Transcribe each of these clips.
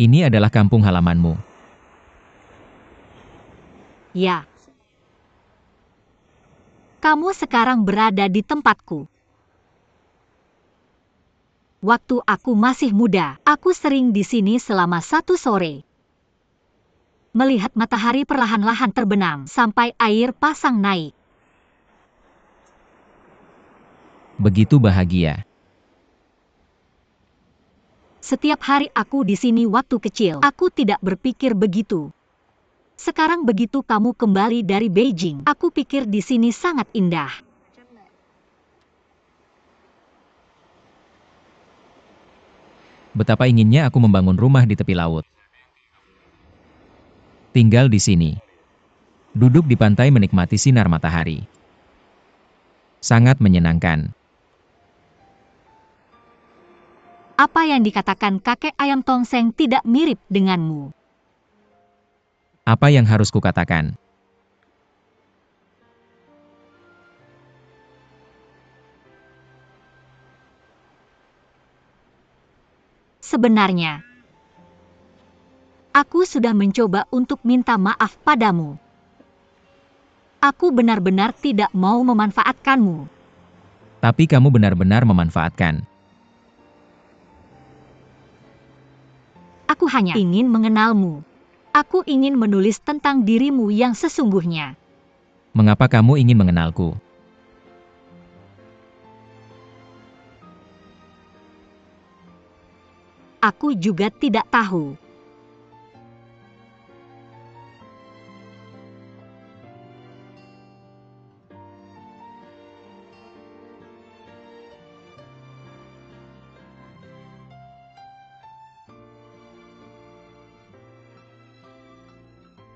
Ini adalah kampung halamanmu. Ya. Kamu sekarang berada di tempatku. Waktu aku masih muda, aku sering di sini selama 1 sore. Melihat matahari perlahan-lahan terbenam sampai air pasang naik. Begitu bahagia. Setiap hari aku di sini waktu kecil, aku tidak berpikir begitu. Sekarang begitu kamu kembali dari Beijing, aku pikir di sini sangat indah. Betapa inginnya aku membangun rumah di tepi laut. Tinggal di sini. Duduk di pantai menikmati sinar matahari. Sangat menyenangkan. Apa yang dikatakan kakek ayam tongseng tidak mirip denganmu. Apa yang harus kukatakan? Sebenarnya, aku sudah mencoba untuk minta maaf padamu. Aku benar-benar tidak mau memanfaatkanmu. Tapi kamu benar-benar memanfaatkan. Aku hanya ingin mengenalmu. Aku ingin menulis tentang dirimu yang sesungguhnya. Mengapa kamu ingin mengenalku? Aku juga tidak tahu.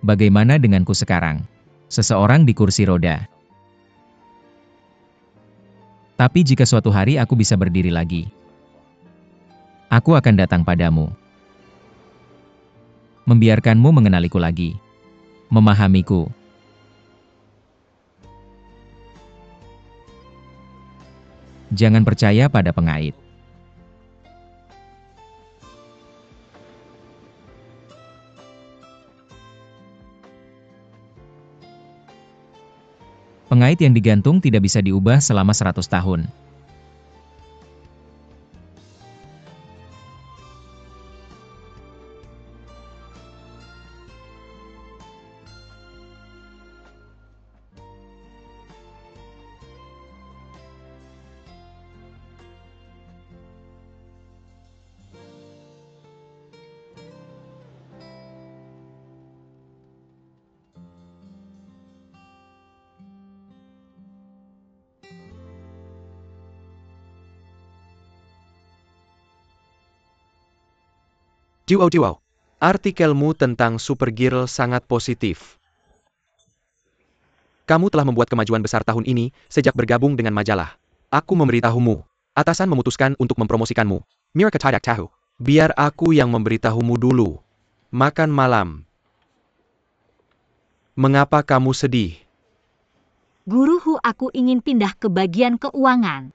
Bagaimana denganku sekarang? Seseorang di kursi roda. Tapi jika suatu hari aku bisa berdiri lagi, aku akan datang padamu. Membiarkanmu mengenaliku lagi. Memahamiku. Jangan percaya pada pengait. Pengait yang digantung tidak bisa diubah selama 100 tahun. Duo. Artikelmu tentang Supergirl sangat positif. Kamu telah membuat kemajuan besar tahun ini sejak bergabung dengan majalah. Aku memberitahumu. Atasan memutuskan untuk mempromosikanmu. Mirka tidak tahu. Biar aku yang memberitahumu dulu. Makan malam. Mengapa kamu sedih? Guruhu, aku ingin pindah ke bagian keuangan.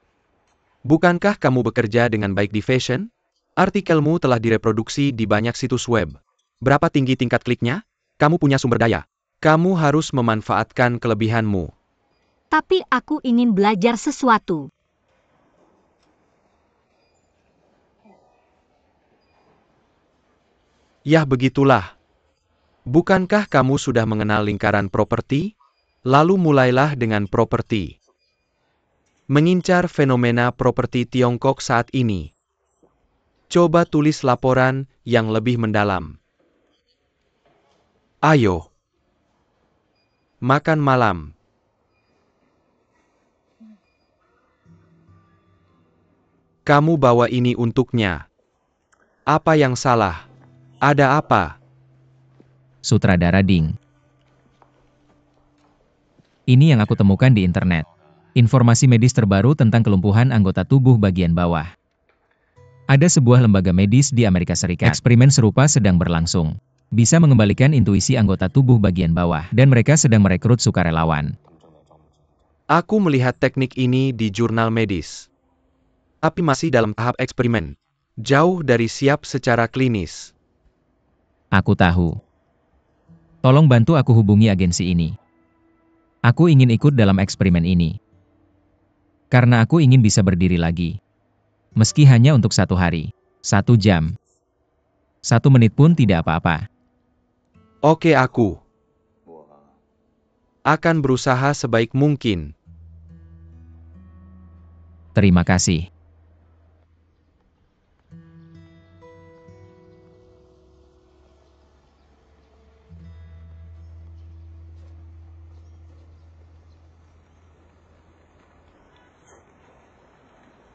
Bukankah kamu bekerja dengan baik di fashion? Artikelmu telah direproduksi di banyak situs web. Berapa tinggi tingkat kliknya? Kamu punya sumber daya. Kamu harus memanfaatkan kelebihanmu. Tapi aku ingin belajar sesuatu. Yah, begitulah. Bukankah kamu sudah mengenal lingkaran properti? Lalu mulailah dengan properti. Mengincar fenomena properti Tiongkok saat ini. Coba tulis laporan yang lebih mendalam. Ayo. Makan malam. Kamu bawa ini untuknya. Apa yang salah? Ada apa? Sutradara Ding. Ini yang aku temukan di internet. Informasi medis terbaru tentang kelumpuhan anggota tubuh bagian bawah. Ada sebuah lembaga medis di Amerika Serikat. Eksperimen serupa sedang berlangsung. Bisa mengembalikan intuisi anggota tubuh bagian bawah. Dan mereka sedang merekrut sukarelawan. Aku melihat teknik ini di jurnal medis. Tapi masih dalam tahap eksperimen. Jauh dari siap secara klinis. Aku tahu. Tolong bantu aku hubungi agensi ini. Aku ingin ikut dalam eksperimen ini. Karena aku ingin bisa berdiri lagi. Meski hanya untuk 1 hari, 1 jam. 1 menit pun tidak apa-apa. Oke, aku akan berusaha sebaik mungkin. Terima kasih.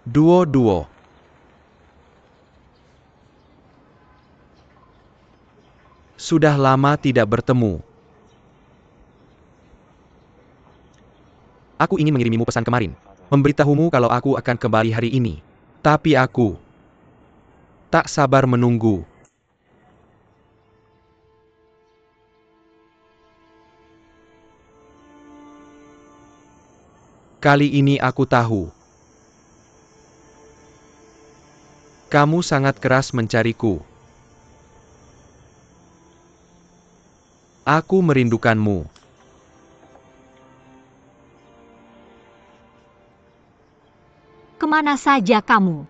Duo. Sudah lama tidak bertemu. Aku ingin mengirimimu pesan kemarin. Memberitahumu kalau aku akan kembali hari ini. Tapi aku tak sabar menunggu. Kali ini aku tahu. Kamu sangat keras mencariku. Aku merindukanmu. Kemana saja kamu?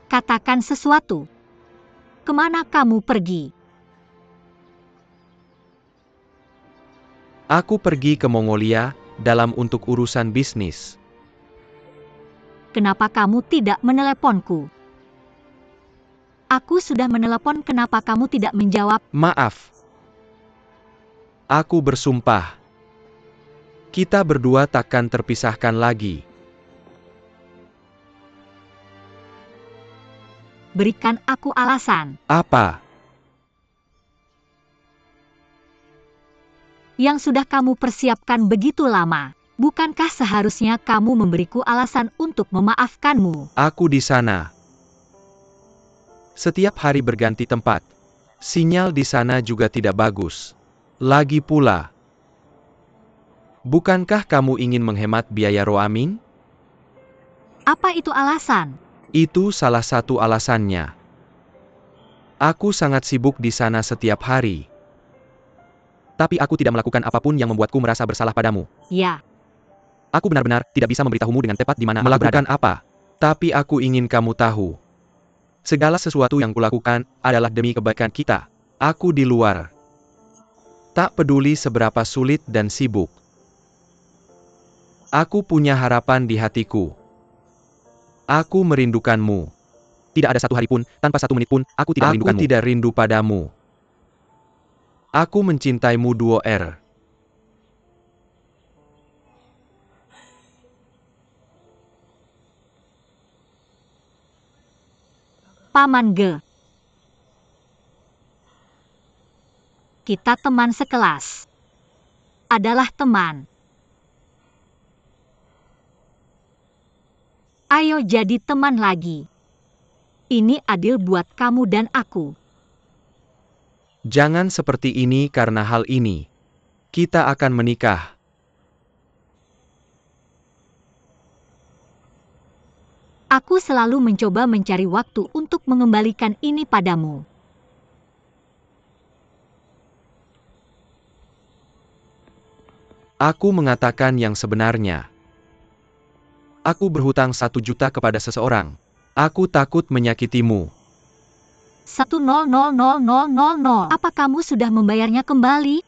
Katakan sesuatu. Kemana kamu pergi? Aku pergi ke Mongolia dalam untuk urusan bisnis. Kenapa kamu tidak meneleponku? Aku sudah menelepon, kenapa kamu tidak menjawab? Maaf. Aku bersumpah. Kita berdua takkan terpisahkan lagi. Berikan aku alasan. Apa? Yang sudah kamu persiapkan begitu lama. Bukankah seharusnya kamu memberiku alasan untuk memaafkanmu? Aku di sana. Setiap hari berganti tempat. Sinyal di sana juga tidak bagus. Lagi pula, bukankah kamu ingin menghemat biaya roaming? Apa itu alasan? Itu salah satu alasannya. Aku sangat sibuk di sana setiap hari. Tapi aku tidak melakukan apapun yang membuatku merasa bersalah padamu. Ya. Aku benar-benar tidak bisa memberitahumu dengan tepat di mana melakukan apa. Tapi aku ingin kamu tahu. Segala sesuatu yang kulakukan adalah demi kebaikan kita. Aku di luar. Tak peduli seberapa sulit dan sibuk. Aku punya harapan di hatiku. Aku merindukanmu. Tidak ada 1 hari pun, tanpa 1 menit pun, aku tidak merindukanmu. Aku tidak rindu padamu. Aku mencintaimu Duo R. Paman Ge. Kita teman sekelas. Adalah teman. Ayo jadi teman lagi. Ini adil buat kamu dan aku. Jangan seperti ini karena hal ini. Kita akan menikah. Aku selalu mencoba mencari waktu untuk mengembalikan ini padamu. Aku mengatakan yang sebenarnya. Aku berhutang 1 juta kepada seseorang. Aku takut menyakitimu. 1000000. Apa kamu sudah membayarnya kembali?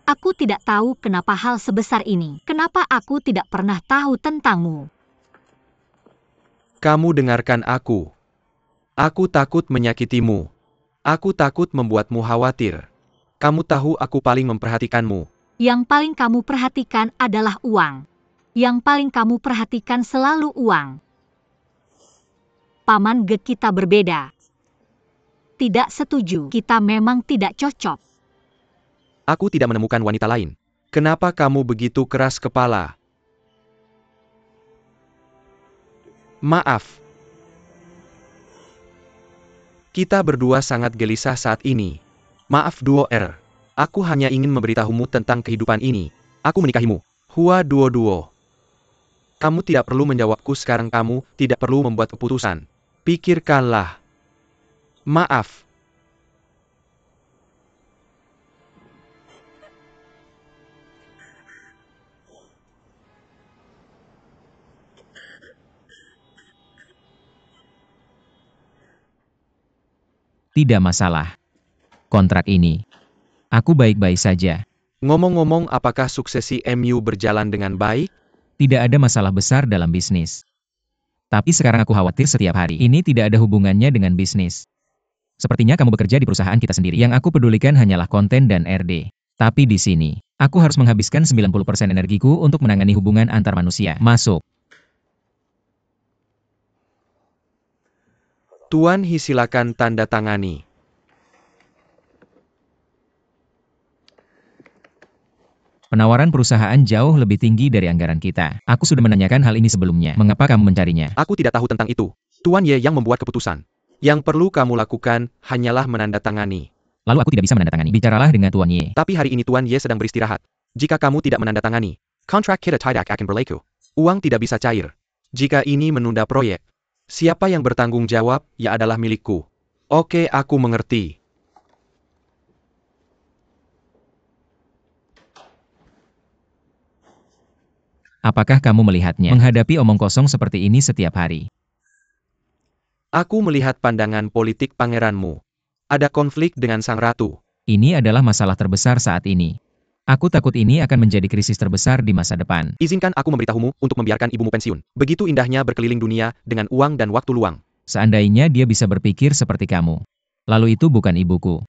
Aku tidak tahu kenapa hal sebesar ini. Kenapa aku tidak pernah tahu tentangmu? Kamu dengarkan aku. Aku takut menyakitimu. Aku takut membuatmu khawatir. Kamu tahu aku paling memperhatikanmu. Yang paling kamu perhatikan adalah uang. Yang paling kamu perhatikan selalu uang. Paman Ge, kita berbeda. Tidak setuju, kita memang tidak cocok. Aku tidak menemukan wanita lain. Kenapa kamu begitu keras kepala? Maaf. Kita berdua sangat gelisah saat ini. Maaf Duo R. Aku hanya ingin memberitahumu tentang kehidupan ini. Aku menikahimu. Hua Duo. Kamu tidak perlu menjawabku sekarang, kamu tidak perlu membuat keputusan. Pikirkanlah. Maaf. Tidak masalah. Kontrak ini. Aku baik-baik saja. Ngomong-ngomong, apakah suksesi MU berjalan dengan baik? Tidak ada masalah besar dalam bisnis. Tapi sekarang aku khawatir setiap hari. Ini tidak ada hubungannya dengan bisnis. Sepertinya kamu bekerja di perusahaan kita sendiri. Yang aku pedulikan hanyalah konten dan RD. Tapi di sini, aku harus menghabiskan 90% energiku untuk menangani hubungan antar manusia. Masuk. Tuan He, silakan tanda tangani. Penawaran perusahaan jauh lebih tinggi dari anggaran kita. Aku sudah menanyakan hal ini sebelumnya. Mengapa kamu mencarinya? Aku tidak tahu tentang itu. Tuan Ye yang membuat keputusan. Yang perlu kamu lakukan hanyalah menandatangani. Lalu aku tidak bisa menandatangani. Bicaralah dengan Tuan Ye. Tapi hari ini Tuan Ye sedang beristirahat. Jika kamu tidak menandatangani, kontrak kita tidak akan berlaku. Uang tidak bisa cair. Jika ini menunda proyek, siapa yang bertanggung jawab, ya adalah milikku. Oke, aku mengerti. Apakah kamu melihatnya? Menghadapi omong kosong seperti ini setiap hari. Aku melihat pandangan politik pangeranmu. Ada konflik dengan sang ratu. Ini adalah masalah terbesar saat ini. Aku takut ini akan menjadi krisis terbesar di masa depan. Izinkan aku memberitahumu untuk membiarkan ibumu pensiun. Begitu indahnya berkeliling dunia dengan uang dan waktu luang. Seandainya dia bisa berpikir seperti kamu. Lalu itu bukan ibuku.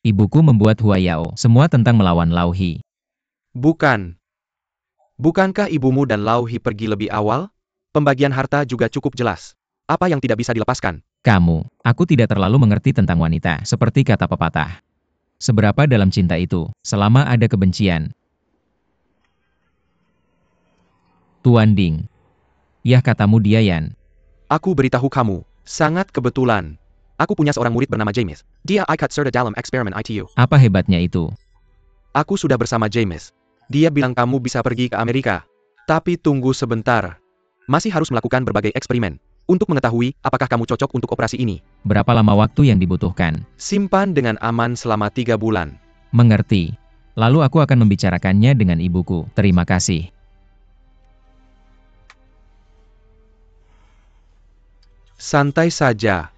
Ibuku membuat Hua Yao. Semua tentang melawan Lao He. Bukan. Bukankah ibumu dan Lao He pergi lebih awal? Pembagian harta juga cukup jelas. Apa yang tidak bisa dilepaskan? Kamu, aku tidak terlalu mengerti tentang wanita, seperti kata pepatah. Seberapa dalam cinta itu, selama ada kebencian? Tuan Ding. Yah, katamu dia Yan. Aku beritahu kamu, sangat kebetulan. Aku punya seorang murid bernama James. Dia ikut serta dalam eksperimen ITU. Apa hebatnya itu? Aku sudah bersama James. Dia bilang kamu bisa pergi ke Amerika. Tapi tunggu sebentar. Masih harus melakukan berbagai eksperimen. Untuk mengetahui apakah kamu cocok untuk operasi ini. Berapa lama waktu yang dibutuhkan? Simpan dengan aman selama 3 bulan. Mengerti. Lalu aku akan membicarakannya dengan ibuku. Terima kasih. Santai saja.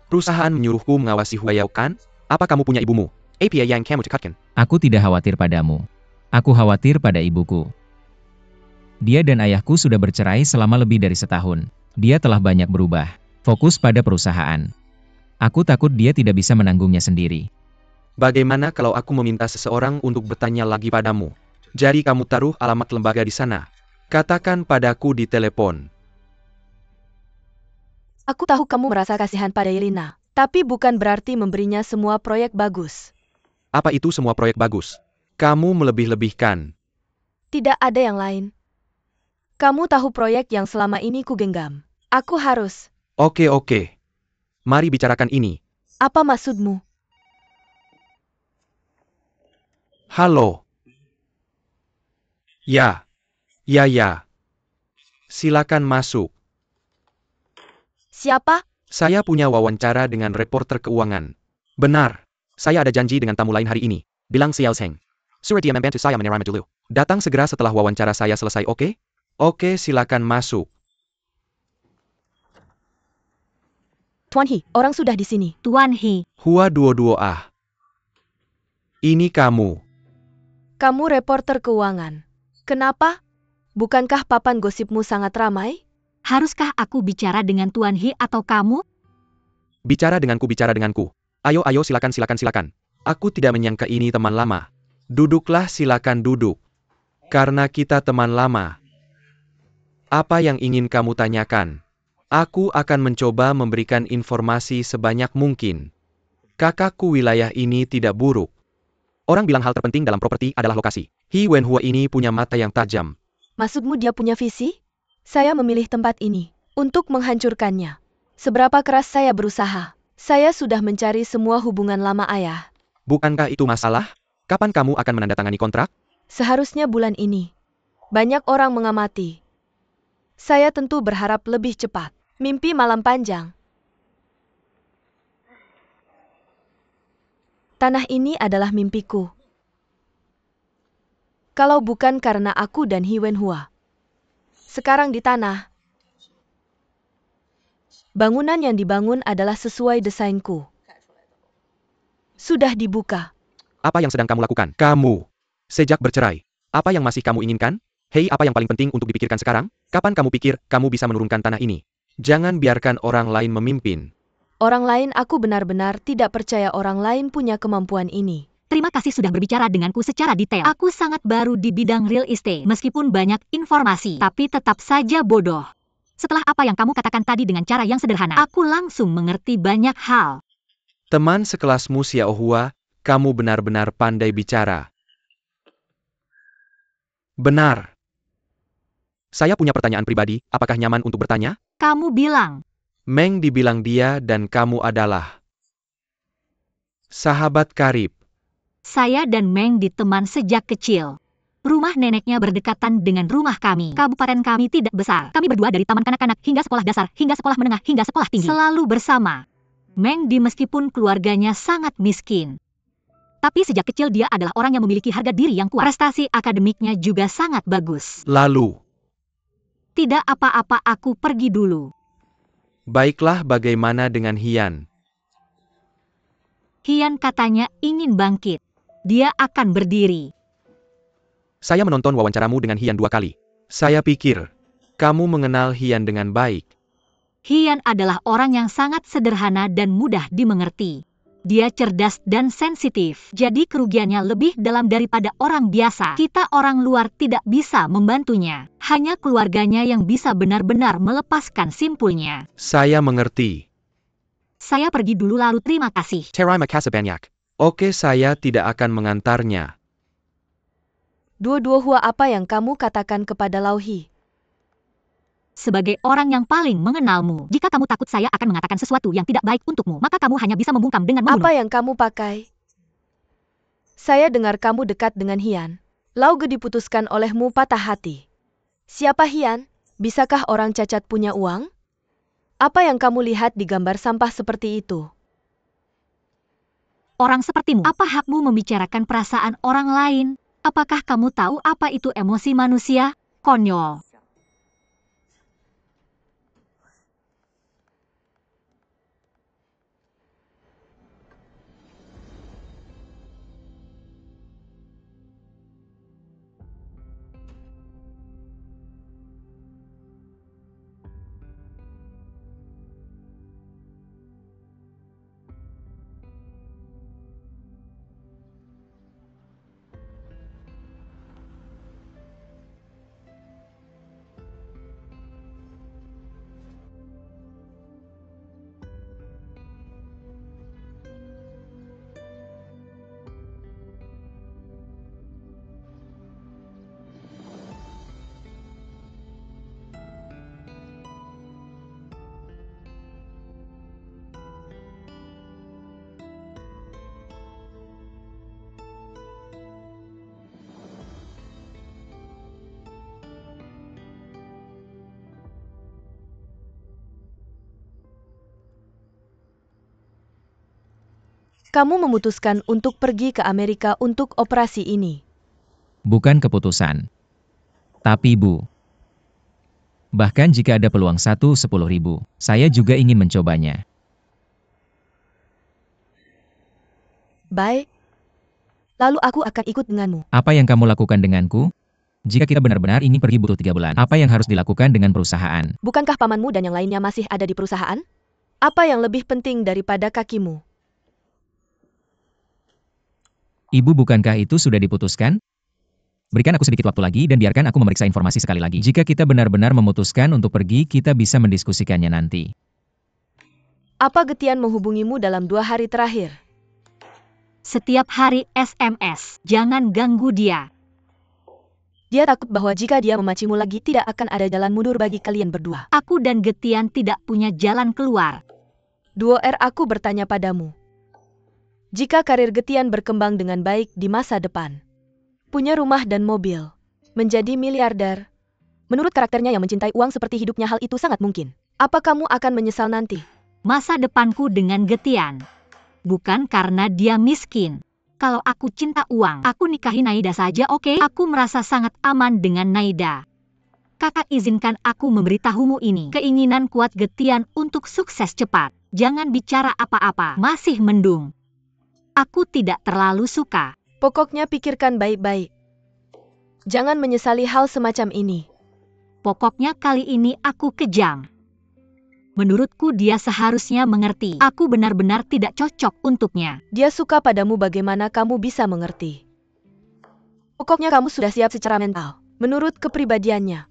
Perusahaan menyuruhku mengawasi Hua Yao kan? Apa kamu punya ibumu? Apa yang kamu cekatkan? Aku tidak khawatir padamu. Aku khawatir pada ibuku. Dia dan ayahku sudah bercerai selama lebih dari setahun. Dia telah banyak berubah. Fokus pada perusahaan. Aku takut dia tidak bisa menanggungnya sendiri. Bagaimana kalau aku meminta seseorang untuk bertanya lagi padamu? Jadi kamu taruh alamat lembaga di sana. Katakan padaku di telepon. Aku tahu kamu merasa kasihan pada Irina, tapi bukan berarti memberinya semua proyek bagus. Apa itu semua proyek bagus? Kamu melebih-lebihkan. Tidak ada yang lain. Kamu tahu proyek yang selama ini ku genggam. Aku harus. Oke. Mari bicarakan ini. Apa maksudmu? Halo. Ya. Silakan masuk. Siapa? Saya punya wawancara dengan reporter keuangan. Benar. Saya ada janji dengan tamu lain hari ini. Bilang Xiao Zheng. Suruh dia membantu saya menerima dulu. Datang segera setelah wawancara saya selesai, oke? Oke, silakan masuk. Tuan He, orang sudah di sini. Tuan He. Hua Duo ah. Ini kamu. Kamu reporter keuangan. Kenapa? Bukankah papan gosipmu sangat ramai? Haruskah aku bicara dengan Tuan He atau kamu? Bicara denganku. Ayo, silakan. Aku tidak menyangka ini teman lama. Duduklah, silakan duduk. Karena kita teman lama. Apa yang ingin kamu tanyakan? Aku akan mencoba memberikan informasi sebanyak mungkin. Kakakku, wilayah ini tidak buruk. Orang bilang hal terpenting dalam properti adalah lokasi. He Wenhua ini punya mata yang tajam. Maksudmu dia punya visi? Saya memilih tempat ini untuk menghancurkannya. Seberapa keras saya berusaha. Saya sudah mencari semua hubungan lama ayah. Bukankah itu masalah? Kapan kamu akan menandatangani kontrak? Seharusnya bulan ini. Banyak orang mengamati. Saya tentu berharap lebih cepat. Mimpi malam panjang. Tanah ini adalah mimpiku. Kalau bukan karena aku dan He Wenhua. Sekarang di tanah. Bangunan yang dibangun adalah sesuai desainku. Sudah dibuka. Apa yang sedang kamu lakukan? Kamu. Sejak bercerai. Apa yang masih kamu inginkan? Hei, apa yang paling penting untuk dipikirkan sekarang? Kapan kamu pikir kamu bisa menurunkan tanah ini? Jangan biarkan orang lain memimpin. Orang lain, aku benar-benar tidak percaya orang lain punya kemampuan ini. Terima kasih sudah berbicara denganku secara detail. Aku sangat baru di bidang real estate. Meskipun banyak informasi, tapi tetap saja bodoh. Setelah apa yang kamu katakan tadi dengan cara yang sederhana, aku langsung mengerti banyak hal. Teman sekelasmu Xiaohua, kamu benar-benar pandai bicara. Benar. Saya punya pertanyaan pribadi, apakah nyaman untuk bertanya? Kamu bilang, Meng dibilang dia dan kamu adalah sahabat karib. saya dan Meng diteman sejak kecil. Rumah neneknya berdekatan dengan rumah kami. Kabupaten kami tidak besar. Kami berdua dari taman kanak-kanak hingga sekolah dasar, hingga sekolah menengah, hingga sekolah tinggi. Selalu bersama. Meng meskipun keluarganya sangat miskin. Tapi sejak kecil dia adalah orang yang memiliki harga diri yang kuat. Prestasi akademiknya juga sangat bagus. Lalu, Tidak apa-apa, aku pergi dulu. baiklah, bagaimana dengan Hian? Hian katanya ingin bangkit. Dia akan berdiri. Saya menonton wawancaramu dengan Hian 2 kali. Saya pikir, kamu mengenal Hian dengan baik. Hian adalah orang yang sangat sederhana dan mudah dimengerti. Dia cerdas dan sensitif, jadi kerugiannya lebih dalam daripada orang biasa. Kita orang luar tidak bisa membantunya. Hanya keluarganya yang bisa benar-benar melepaskan simpulnya. Saya mengerti. Saya pergi dulu lalu terima kasih. Terima kasih banyak. Oke, saya tidak akan mengantarnya. Dua-dua apa yang kamu katakan kepada Lauhi? Sebagai orang yang paling mengenalmu, jika kamu takut saya akan mengatakan sesuatu yang tidak baik untukmu, maka kamu hanya bisa membungkam dengan membunuh. Apa yang kamu pakai? Saya dengar kamu dekat dengan Hian. Lauge diputuskan olehmu patah hati. Siapa Hian? Bisakah orang cacat punya uang? Apa yang kamu lihat di gambar sampah seperti itu? Orang sepertimu, apa hakmu membicarakan perasaan orang lain? Apakah kamu tahu apa itu emosi manusia? Konyol. Kamu memutuskan untuk pergi ke Amerika untuk operasi ini. Bukan keputusan. Tapi Bu. Bahkan jika ada peluang 10.000, saya juga ingin mencobanya. Baik. Lalu aku akan ikut denganmu. Apa yang kamu lakukan denganku? Jika kita benar-benar ingin pergi butuh 3 bulan, apa yang harus dilakukan dengan perusahaan? Bukankah pamanmu dan yang lainnya masih ada di perusahaan? Apa yang lebih penting daripada kakimu? Ibu, bukankah itu sudah diputuskan? Berikan aku sedikit waktu lagi dan biarkan aku memeriksa informasi sekali lagi. Jika kita benar-benar memutuskan untuk pergi, kita bisa mendiskusikannya nanti. Apa Getian menghubungimu dalam 2 hari terakhir? Setiap hari SMS, jangan ganggu dia. Dia takut bahwa jika dia memacimu lagi tidak akan ada jalan mundur bagi kalian berdua. Aku dan Getian tidak punya jalan keluar. Aku bertanya padamu. Jika karir Getian berkembang dengan baik di masa depan, punya rumah dan mobil, menjadi miliarder, menurut karakternya yang mencintai uang seperti hidupnya, hal itu sangat mungkin. Apa kamu akan menyesal nanti? Masa depanku dengan Getian. Bukan karena dia miskin. Kalau aku cinta uang, aku nikahi Naida saja, oke? Aku merasa sangat aman dengan Naida. Kakak izinkan aku memberitahumu ini. Keinginan kuat Getian untuk sukses cepat. Jangan bicara apa-apa, masih mendung. Aku tidak terlalu suka. Pokoknya pikirkan baik-baik. Jangan menyesali hal semacam ini. Pokoknya kali ini aku kejam. Menurutku dia seharusnya mengerti. Aku benar-benar tidak cocok untuknya. Dia suka padamu, bagaimana kamu bisa mengerti? Pokoknya kamu sudah siap secara mental. Menurut kepribadiannya.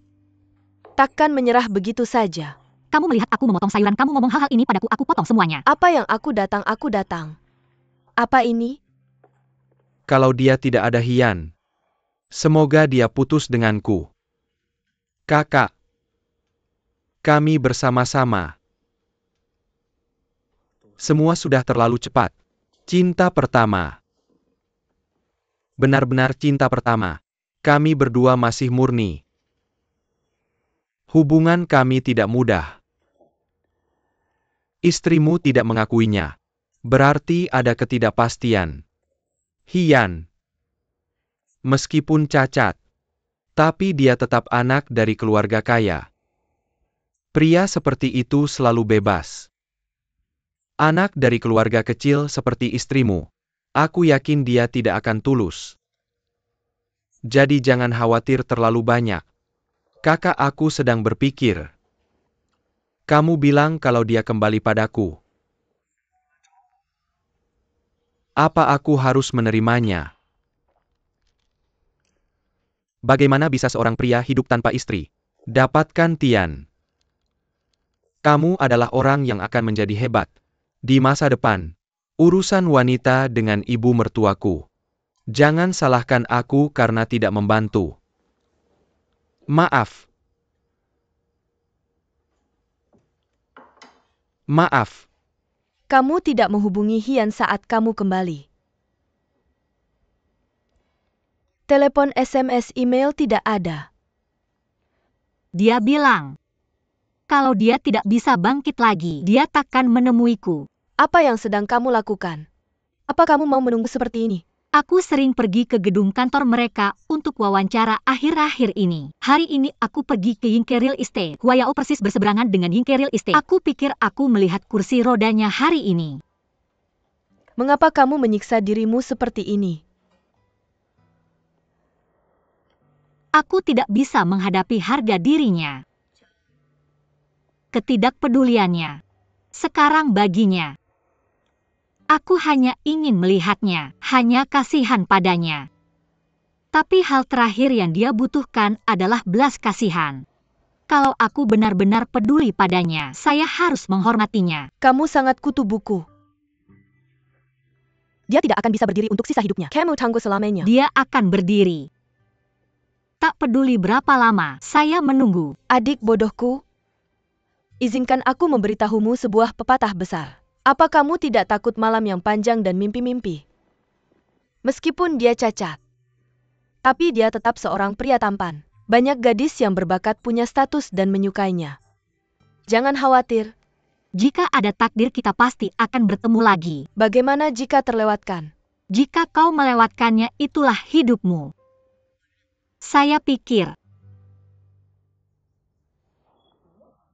Takkan menyerah begitu saja. Kamu melihat aku memotong sayuran, kamu ngomong hal-hal ini padaku, aku potong semuanya. Apa yang aku datang. Apa ini? Kalau dia tidak ada Hian, semoga dia putus denganku. Kakak, kami bersama-sama. Semua sudah terlalu cepat. Cinta pertama. Benar-benar cinta pertama. Kami berdua masih murni. Hubungan kami tidak mudah. Istrimu tidak mengakuinya. Berarti ada ketidakpastian. Hian, meskipun cacat, tapi dia tetap anak dari keluarga kaya. Pria seperti itu selalu bebas. Anak dari keluarga kecil seperti istrimu, aku yakin dia tidak akan tulus. Jadi jangan khawatir terlalu banyak. Kakak aku sedang berpikir. Kamu bilang kalau dia kembali padaku. Apa aku harus menerimanya? Bagaimana bisa seorang pria hidup tanpa istri? Dapatkan Tian. Kamu adalah orang yang akan menjadi hebat. Di masa depan, urusan wanita dengan ibu mertuaku. Jangan salahkan aku karena tidak membantu. Maaf. Maaf. Kamu tidak menghubungi Hian saat kamu kembali. Telepon, SMS, email tidak ada. Dia bilang, kalau dia tidak bisa bangkit lagi, dia takkan menemuiku. Apa yang sedang kamu lakukan? Apa kamu mau menunggu seperti ini? Aku sering pergi ke gedung kantor mereka untuk wawancara akhir-akhir ini. Hari ini aku pergi ke Yingke Real Estate. Huayao persis berseberangan dengan Yingke Real Estate. Aku pikir aku melihat kursi rodanya hari ini. Mengapa kamu menyiksa dirimu seperti ini? Aku tidak bisa menghadapi harga dirinya. Ketidakpeduliannya. Sekarang baginya. Aku hanya ingin melihatnya, hanya kasihan padanya. Tapi hal terakhir yang dia butuhkan adalah belas kasihan. Kalau aku benar-benar peduli padanya, saya harus menghormatinya. Kamu sangat kutu buku. Dia tidak akan bisa berdiri untuk sisa hidupnya. Kamu tangguh selamanya. Dia akan berdiri. Tak peduli berapa lama, saya menunggu. Adik bodohku, izinkan aku memberitahumu sebuah pepatah besar. Apa kamu tidak takut malam yang panjang dan mimpi-mimpi? Meskipun dia cacat, tapi dia tetap seorang pria tampan. Banyak gadis yang berbakat punya status dan menyukainya. Jangan khawatir. Jika ada takdir, kita pasti akan bertemu lagi. Bagaimana jika terlewatkan? Jika kau melewatkannya, itulah hidupmu. Saya pikir.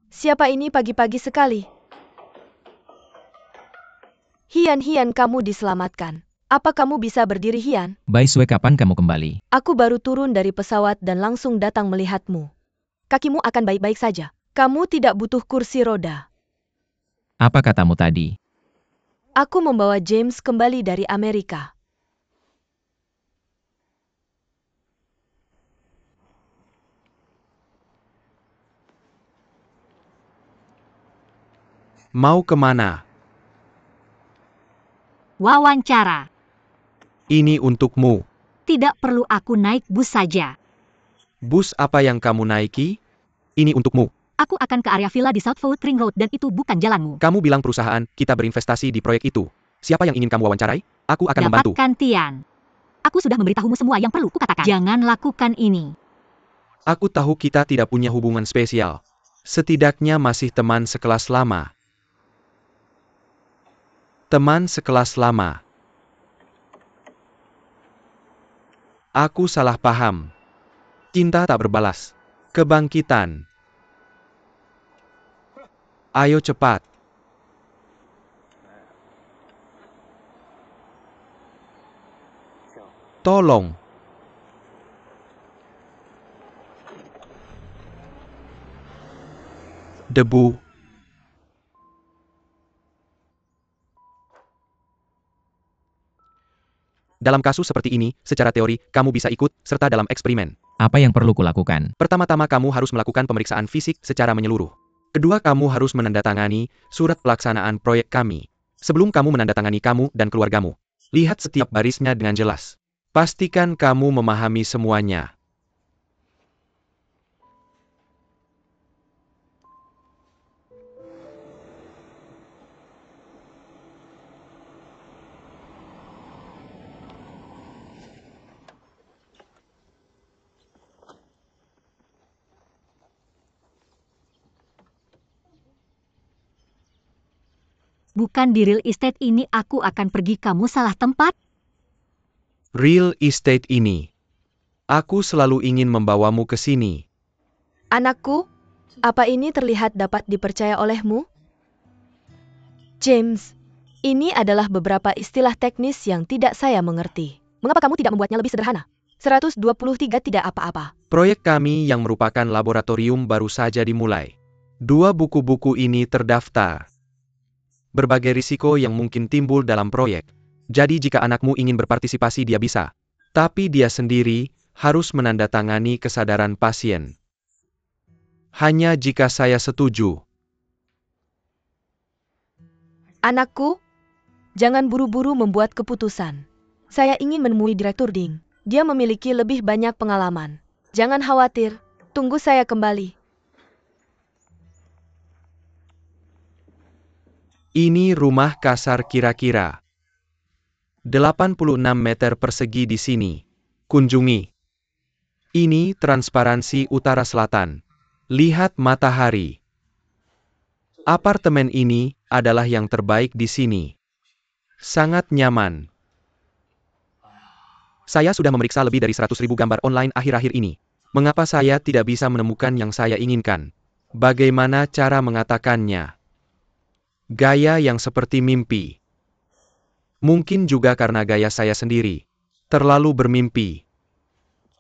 Siapa ini pagi-pagi sekali? Hian, kamu diselamatkan. Apa kamu bisa berdiri, Hian? Bai Sue, kapan kamu kembali? Aku baru turun dari pesawat dan langsung datang melihatmu. Kakimu akan baik-baik saja. Kamu tidak butuh kursi roda. Apa katamu tadi? Aku membawa James kembali dari Amerika. Mau kemana? Wawancara. Ini untukmu. Tidak perlu aku naik bus saja. Bus apa yang kamu naiki? Ini untukmu. Aku akan ke area villa di South Foot Ring Road dan itu bukan jalanmu. Kamu bilang perusahaan, kita berinvestasi di proyek itu. Siapa yang ingin kamu wawancarai? Aku akan membantu. Dapatkan Tian. Aku sudah memberitahumu semua yang perlu kukatakan. Jangan lakukan ini. Aku tahu kita tidak punya hubungan spesial. Setidaknya masih teman sekelas lama. Teman sekelas lama. Aku salah paham. Cinta tak berbalas. Kebangkitan. Ayo cepat. Tolong. Debu. Dalam kasus seperti ini, secara teori, kamu bisa ikut serta dalam eksperimen. Apa yang perlu kulakukan? Pertama-tama kamu harus melakukan pemeriksaan fisik secara menyeluruh. Kedua, kamu harus menandatangani surat pelaksanaan proyek kami. Sebelum kamu menandatangani kamu dan keluargamu, lihat setiap barisnya dengan jelas. Pastikan kamu memahami semuanya. Bukan di real estate ini aku akan pergi, kamu salah tempat. Real estate ini. Aku selalu ingin membawamu ke sini. Anakku, apa ini terlihat dapat dipercaya olehmu? James, ini adalah beberapa istilah teknis yang tidak saya mengerti. Mengapa kamu tidak membuatnya lebih sederhana? 123 tidak apa-apa. Proyek kami yang merupakan laboratorium baru saja dimulai. 2 buku-buku ini terdaftar. Berbagai risiko yang mungkin timbul dalam proyek. Jadi jika anakmu ingin berpartisipasi dia bisa. Tapi dia sendiri harus menandatangani kesadaran pasien. Hanya jika saya setuju. Anakku, jangan buru-buru membuat keputusan. Saya ingin menemui Direktur Ding. Dia memiliki lebih banyak pengalaman. Jangan khawatir, tunggu saya kembali. Ini rumah kasar kira-kira 86 meter persegi di sini. Kunjungi. Ini transparansi utara selatan. Lihat matahari. Apartemen ini adalah yang terbaik di sini. Sangat nyaman. Saya sudah memeriksa lebih dari 100.000 gambar online akhir-akhir ini. Mengapa saya tidak bisa menemukan yang saya inginkan? Bagaimana cara mengatakannya? Gaya yang seperti mimpi. Mungkin juga karena gaya saya sendiri. Terlalu bermimpi.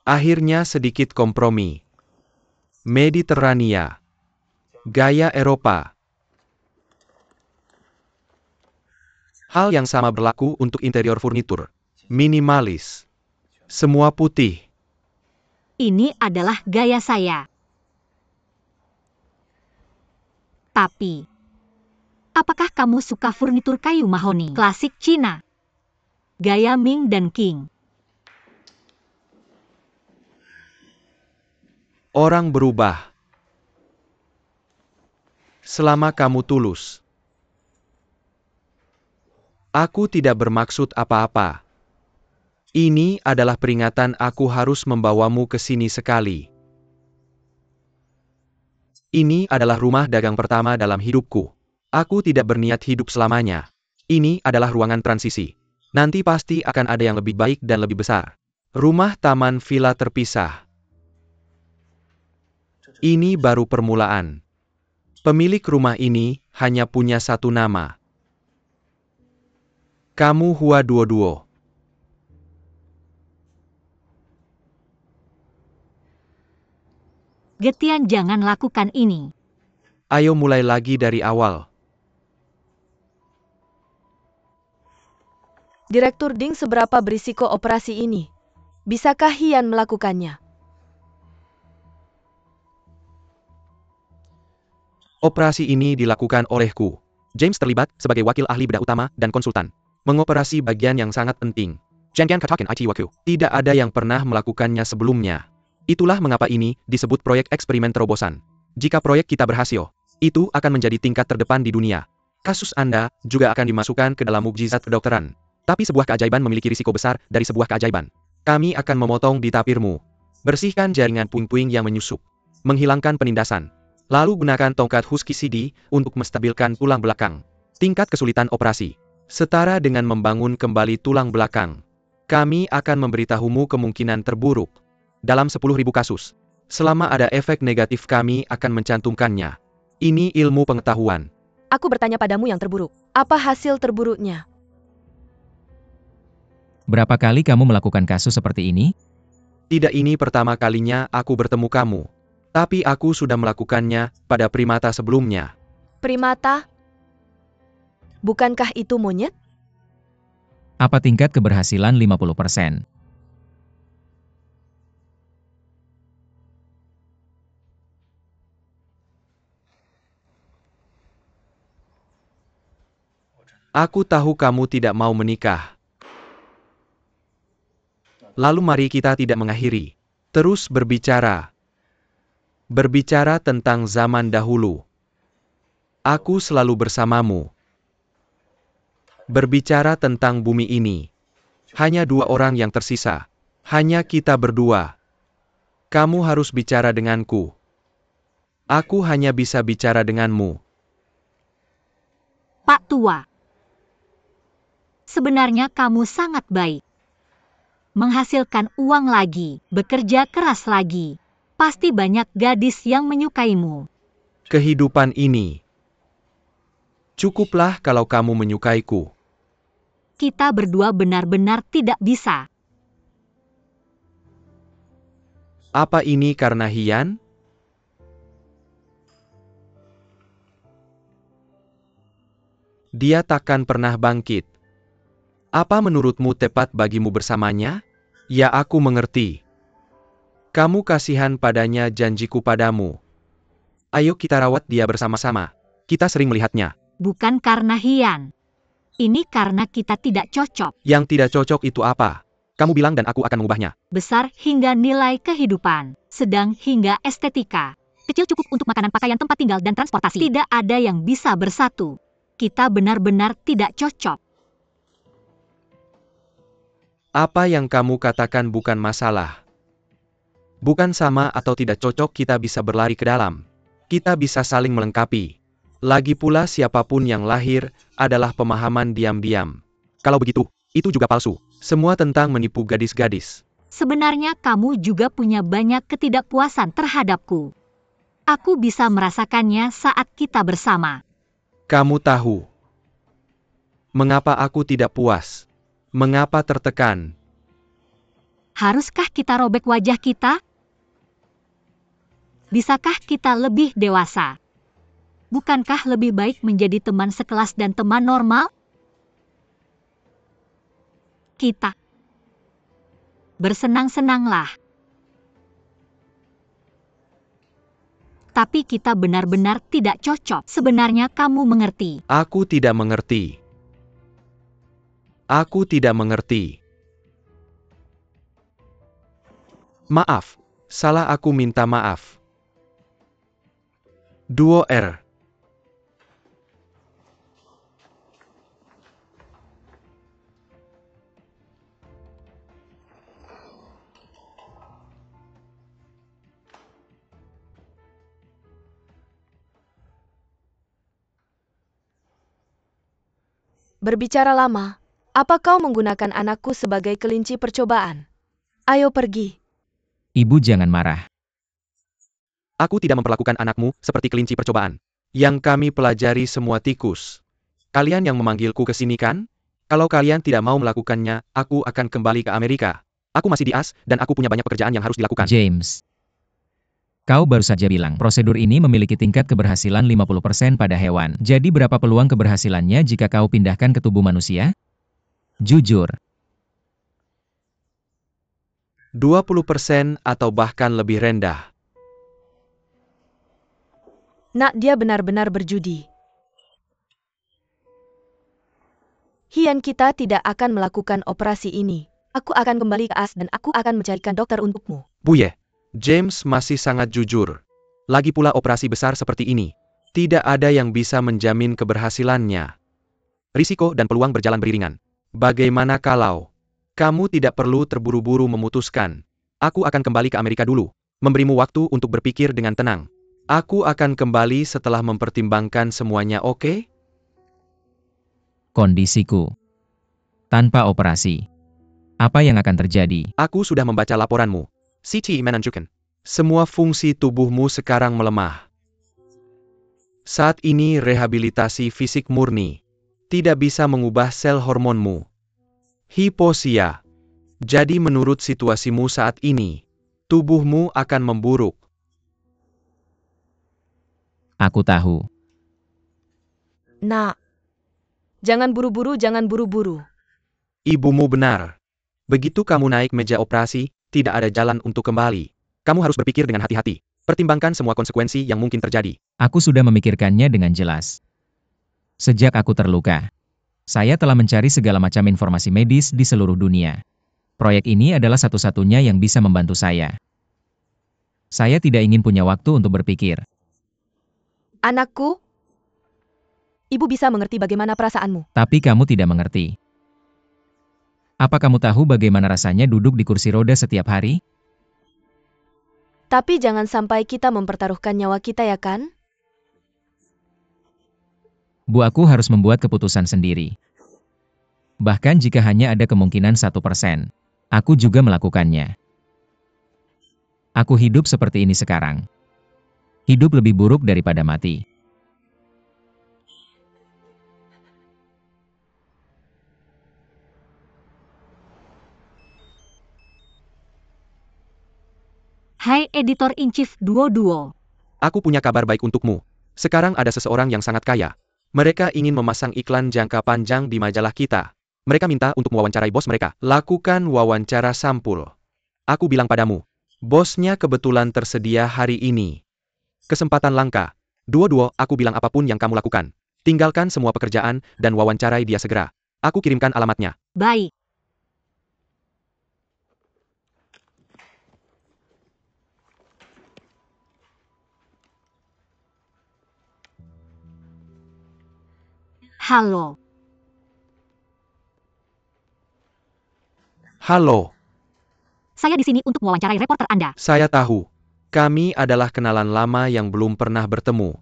Akhirnya sedikit kompromi. Mediterania. Gaya Eropa. Hal yang sama berlaku untuk interior furnitur. Minimalis. Semua putih. Ini adalah gaya saya. Tapi, apakah kamu suka furnitur kayu mahoni klasik Cina? Gaya Ming dan Qing. Orang berubah. Selama kamu tulus. Aku tidak bermaksud apa-apa. Ini adalah peringatan aku harus membawamu ke sini sekali. Ini adalah rumah dagang pertama dalam hidupku. Aku tidak berniat hidup selamanya. Ini adalah ruangan transisi. Nanti pasti akan ada yang lebih baik dan lebih besar. Rumah taman villa terpisah. Ini baru permulaan. Pemilik rumah ini hanya punya satu nama. Kamu Hua Duo-Duo. Getian, jangan lakukan ini. Ayo mulai lagi dari awal. Direktur Ding, seberapa berisiko operasi ini? Bisakah Hian melakukannya? Operasi ini dilakukan olehku. James terlibat sebagai wakil ahli bedah utama dan konsultan. Mengoperasi bagian yang sangat penting. Jangan katakan IT Waku. Tidak ada yang pernah melakukannya sebelumnya. Itulah mengapa ini disebut proyek eksperimen terobosan. Jika proyek kita berhasil, itu akan menjadi tingkat terdepan di dunia. Kasus Anda juga akan dimasukkan ke dalam mukjizat kedokteran. Tapi sebuah keajaiban memiliki risiko besar dari sebuah keajaiban. Kami akan memotong di tapirmu. Bersihkan jaringan puing-puing yang menyusup. Menghilangkan penindasan. Lalu gunakan tongkat Husky CD untuk menstabilkan tulang belakang. Tingkat kesulitan operasi setara dengan membangun kembali tulang belakang. Kami akan memberitahumu kemungkinan terburuk. Dalam 10.000 kasus, selama ada efek negatif kami akan mencantumkannya. Ini ilmu pengetahuan. Aku bertanya padamu yang terburuk. Apa hasil terburuknya? Berapa kali kamu melakukan kasus seperti ini? Tidak, ini pertama kalinya aku bertemu kamu. Tapi aku sudah melakukannya pada primata sebelumnya. Primata? Bukankah itu monyet? Apa tingkat keberhasilan 50%? Aku tahu kamu tidak mau menikah. Lalu mari kita tidak mengakhiri. Terus berbicara. Berbicara tentang zaman dahulu. Aku selalu bersamamu. Berbicara tentang bumi ini. Hanya 2 orang yang tersisa. Hanya kita berdua. Kamu harus bicara denganku. Aku hanya bisa bicara denganmu. Pak Tua. Sebenarnya kamu sangat baik. Menghasilkan uang lagi, bekerja keras lagi. Pasti banyak gadis yang menyukaimu. Kehidupan ini. Cukuplah kalau kamu menyukaiku. Kita berdua benar-benar tidak bisa. Apa ini karena Hian? Dia takkan pernah bangkit. Apa menurutmu tepat bagimu bersamanya? Ya, aku mengerti. Kamu kasihan padanya, janjiku padamu. Ayo kita rawat dia bersama-sama. Kita sering melihatnya. Bukan karena Hian. Ini karena kita tidak cocok. Yang tidak cocok itu apa? Kamu bilang dan aku akan mengubahnya. Besar hingga nilai kehidupan. Sedang hingga estetika. Kecil cukup untuk makanan, pakaian, tempat tinggal, dan transportasi. Tidak ada yang bisa bersatu. Kita benar-benar tidak cocok. Apa yang kamu katakan bukan masalah. Bukan sama atau tidak cocok, kita bisa berlari ke dalam. Kita bisa saling melengkapi. Lagi pula siapapun yang lahir adalah pemahaman diam-diam. Kalau begitu, itu juga palsu. Semua tentang menipu gadis-gadis. Sebenarnya kamu juga punya banyak ketidakpuasan terhadapku. Aku bisa merasakannya saat kita bersama. Kamu tahu mengapa aku tidak puas? Mengapa tertekan? Haruskah kita robek wajah kita? Bisakah kita lebih dewasa? Bukankah lebih baik menjadi teman sekelas dan teman normal? Kita bersenang-senanglah. Tapi kita benar-benar tidak cocok. Sebenarnya kamu mengerti. Aku tidak mengerti. Aku tidak mengerti. Maaf, salah, aku minta maaf. Duo R. Berbicara lama. Apa kau menggunakan anakku sebagai kelinci percobaan? Ayo pergi. Ibu jangan marah. Aku tidak memperlakukan anakmu seperti kelinci percobaan. Yang kami pelajari semua tikus. Kalian yang memanggilku ke sini kan? Kalau kalian tidak mau melakukannya, aku akan kembali ke Amerika. Aku masih di AS, dan aku punya banyak pekerjaan yang harus dilakukan. James. Kau baru saja bilang, prosedur ini memiliki tingkat keberhasilan 50% pada hewan. Jadi berapa peluang keberhasilannya jika kau pindahkan ke tubuh manusia? Jujur. 20% atau bahkan lebih rendah. Nak, dia benar-benar berjudi. Hian, kita tidak akan melakukan operasi ini. Aku akan kembali ke AS dan aku akan mencarikan dokter untukmu. Buye, James masih sangat jujur. Lagi pula operasi besar seperti ini. Tidak ada yang bisa menjamin keberhasilannya. Risiko dan peluang berjalan beriringan. Bagaimana kalau kamu tidak perlu terburu-buru memutuskan? Aku akan kembali ke Amerika dulu. Memberimu waktu untuk berpikir dengan tenang. Aku akan kembali setelah mempertimbangkan semuanya, oke? Kondisiku. Tanpa operasi. Apa yang akan terjadi? Aku sudah membaca laporanmu. CT menunjukkan. Semua fungsi tubuhmu sekarang melemah. Saat ini rehabilitasi fisik murni. Tidak bisa mengubah sel hormonmu. Hiposia. Jadi menurut situasimu saat ini, tubuhmu akan memburuk. Aku tahu. Nak, jangan buru-buru, jangan buru-buru. Ibumu benar. Begitu kamu naik meja operasi, tidak ada jalan untuk kembali. Kamu harus berpikir dengan hati-hati. Pertimbangkan semua konsekuensi yang mungkin terjadi. Aku sudah memikirkannya dengan jelas. Sejak aku terluka, saya telah mencari segala macam informasi medis di seluruh dunia. Proyek ini adalah satu-satunya yang bisa membantu saya. Saya tidak ingin punya waktu untuk berpikir. Anakku, ibu bisa mengerti bagaimana perasaanmu. Tapi kamu tidak mengerti. Apa kamu tahu bagaimana rasanya duduk di kursi roda setiap hari? Tapi jangan sampai kita mempertaruhkan nyawa kita ya kan? Bu, aku harus membuat keputusan sendiri. Bahkan jika hanya ada kemungkinan 1%, aku juga melakukannya. Aku hidup seperti ini sekarang. Hidup lebih buruk daripada mati. Hai Editor-in-Chief Duo. Aku punya kabar baik untukmu. Sekarang ada seseorang yang sangat kaya. Mereka ingin memasang iklan jangka panjang di majalah kita. Mereka minta untuk mewawancarai bos mereka. Lakukan wawancara sampul. Aku bilang padamu, bosnya kebetulan tersedia hari ini. Kesempatan langka. Duo, aku bilang apapun yang kamu lakukan. Tinggalkan semua pekerjaan dan wawancarai dia segera. Aku kirimkan alamatnya. Baik. Halo. Halo, Saya di sini untuk mewawancarai reporter Anda. saya tahu. Kami adalah kenalan lama yang belum pernah bertemu.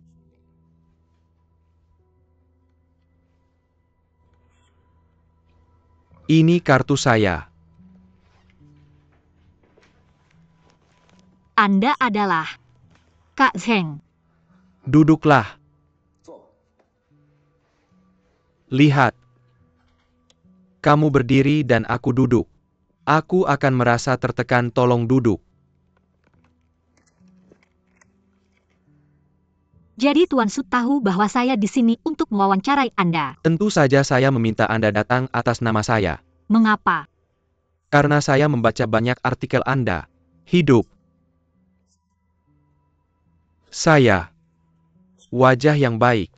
Ini kartu saya. Anda adalah Kak Zheng. Duduklah. Lihat. Kamu berdiri dan aku duduk. Aku akan merasa tertekan, tolong duduk. Jadi Tuan Su tahu bahwa saya di sini untuk mewawancarai Anda. Tentu saja saya meminta Anda datang atas nama saya. Mengapa? Karena saya membaca banyak artikel Anda. Hidup. Saya. Wajah yang baik.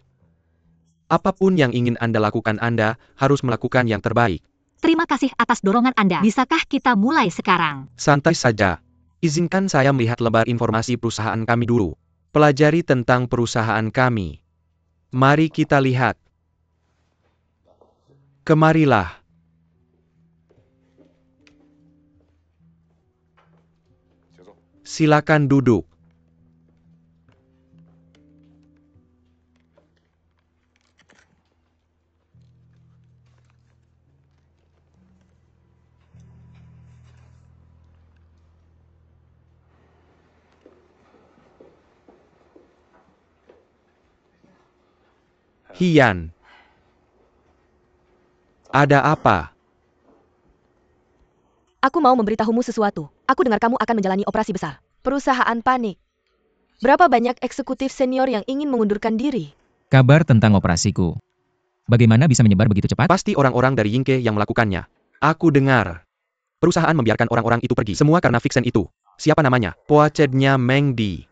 Apapun yang ingin Anda lakukan, Anda harus melakukan yang terbaik. Terima kasih atas dorongan Anda. Bisakah kita mulai sekarang? Santai saja. Izinkan saya melihat lembar informasi perusahaan kami dulu. Pelajari tentang perusahaan kami. Mari kita lihat. Kemarilah. Silakan duduk. Hian. Ada apa? Aku mau memberitahumu sesuatu. Aku dengar kamu akan menjalani operasi besar. Perusahaan panik. Berapa banyak eksekutif senior yang ingin mengundurkan diri? Kabar tentang operasiku. Bagaimana bisa menyebar begitu cepat? Pasti orang-orang dari Yingke yang melakukannya. Aku dengar. Perusahaan membiarkan orang-orang itu pergi. Semua karena Vixen itu. Siapa namanya? Poacednya Meng Di.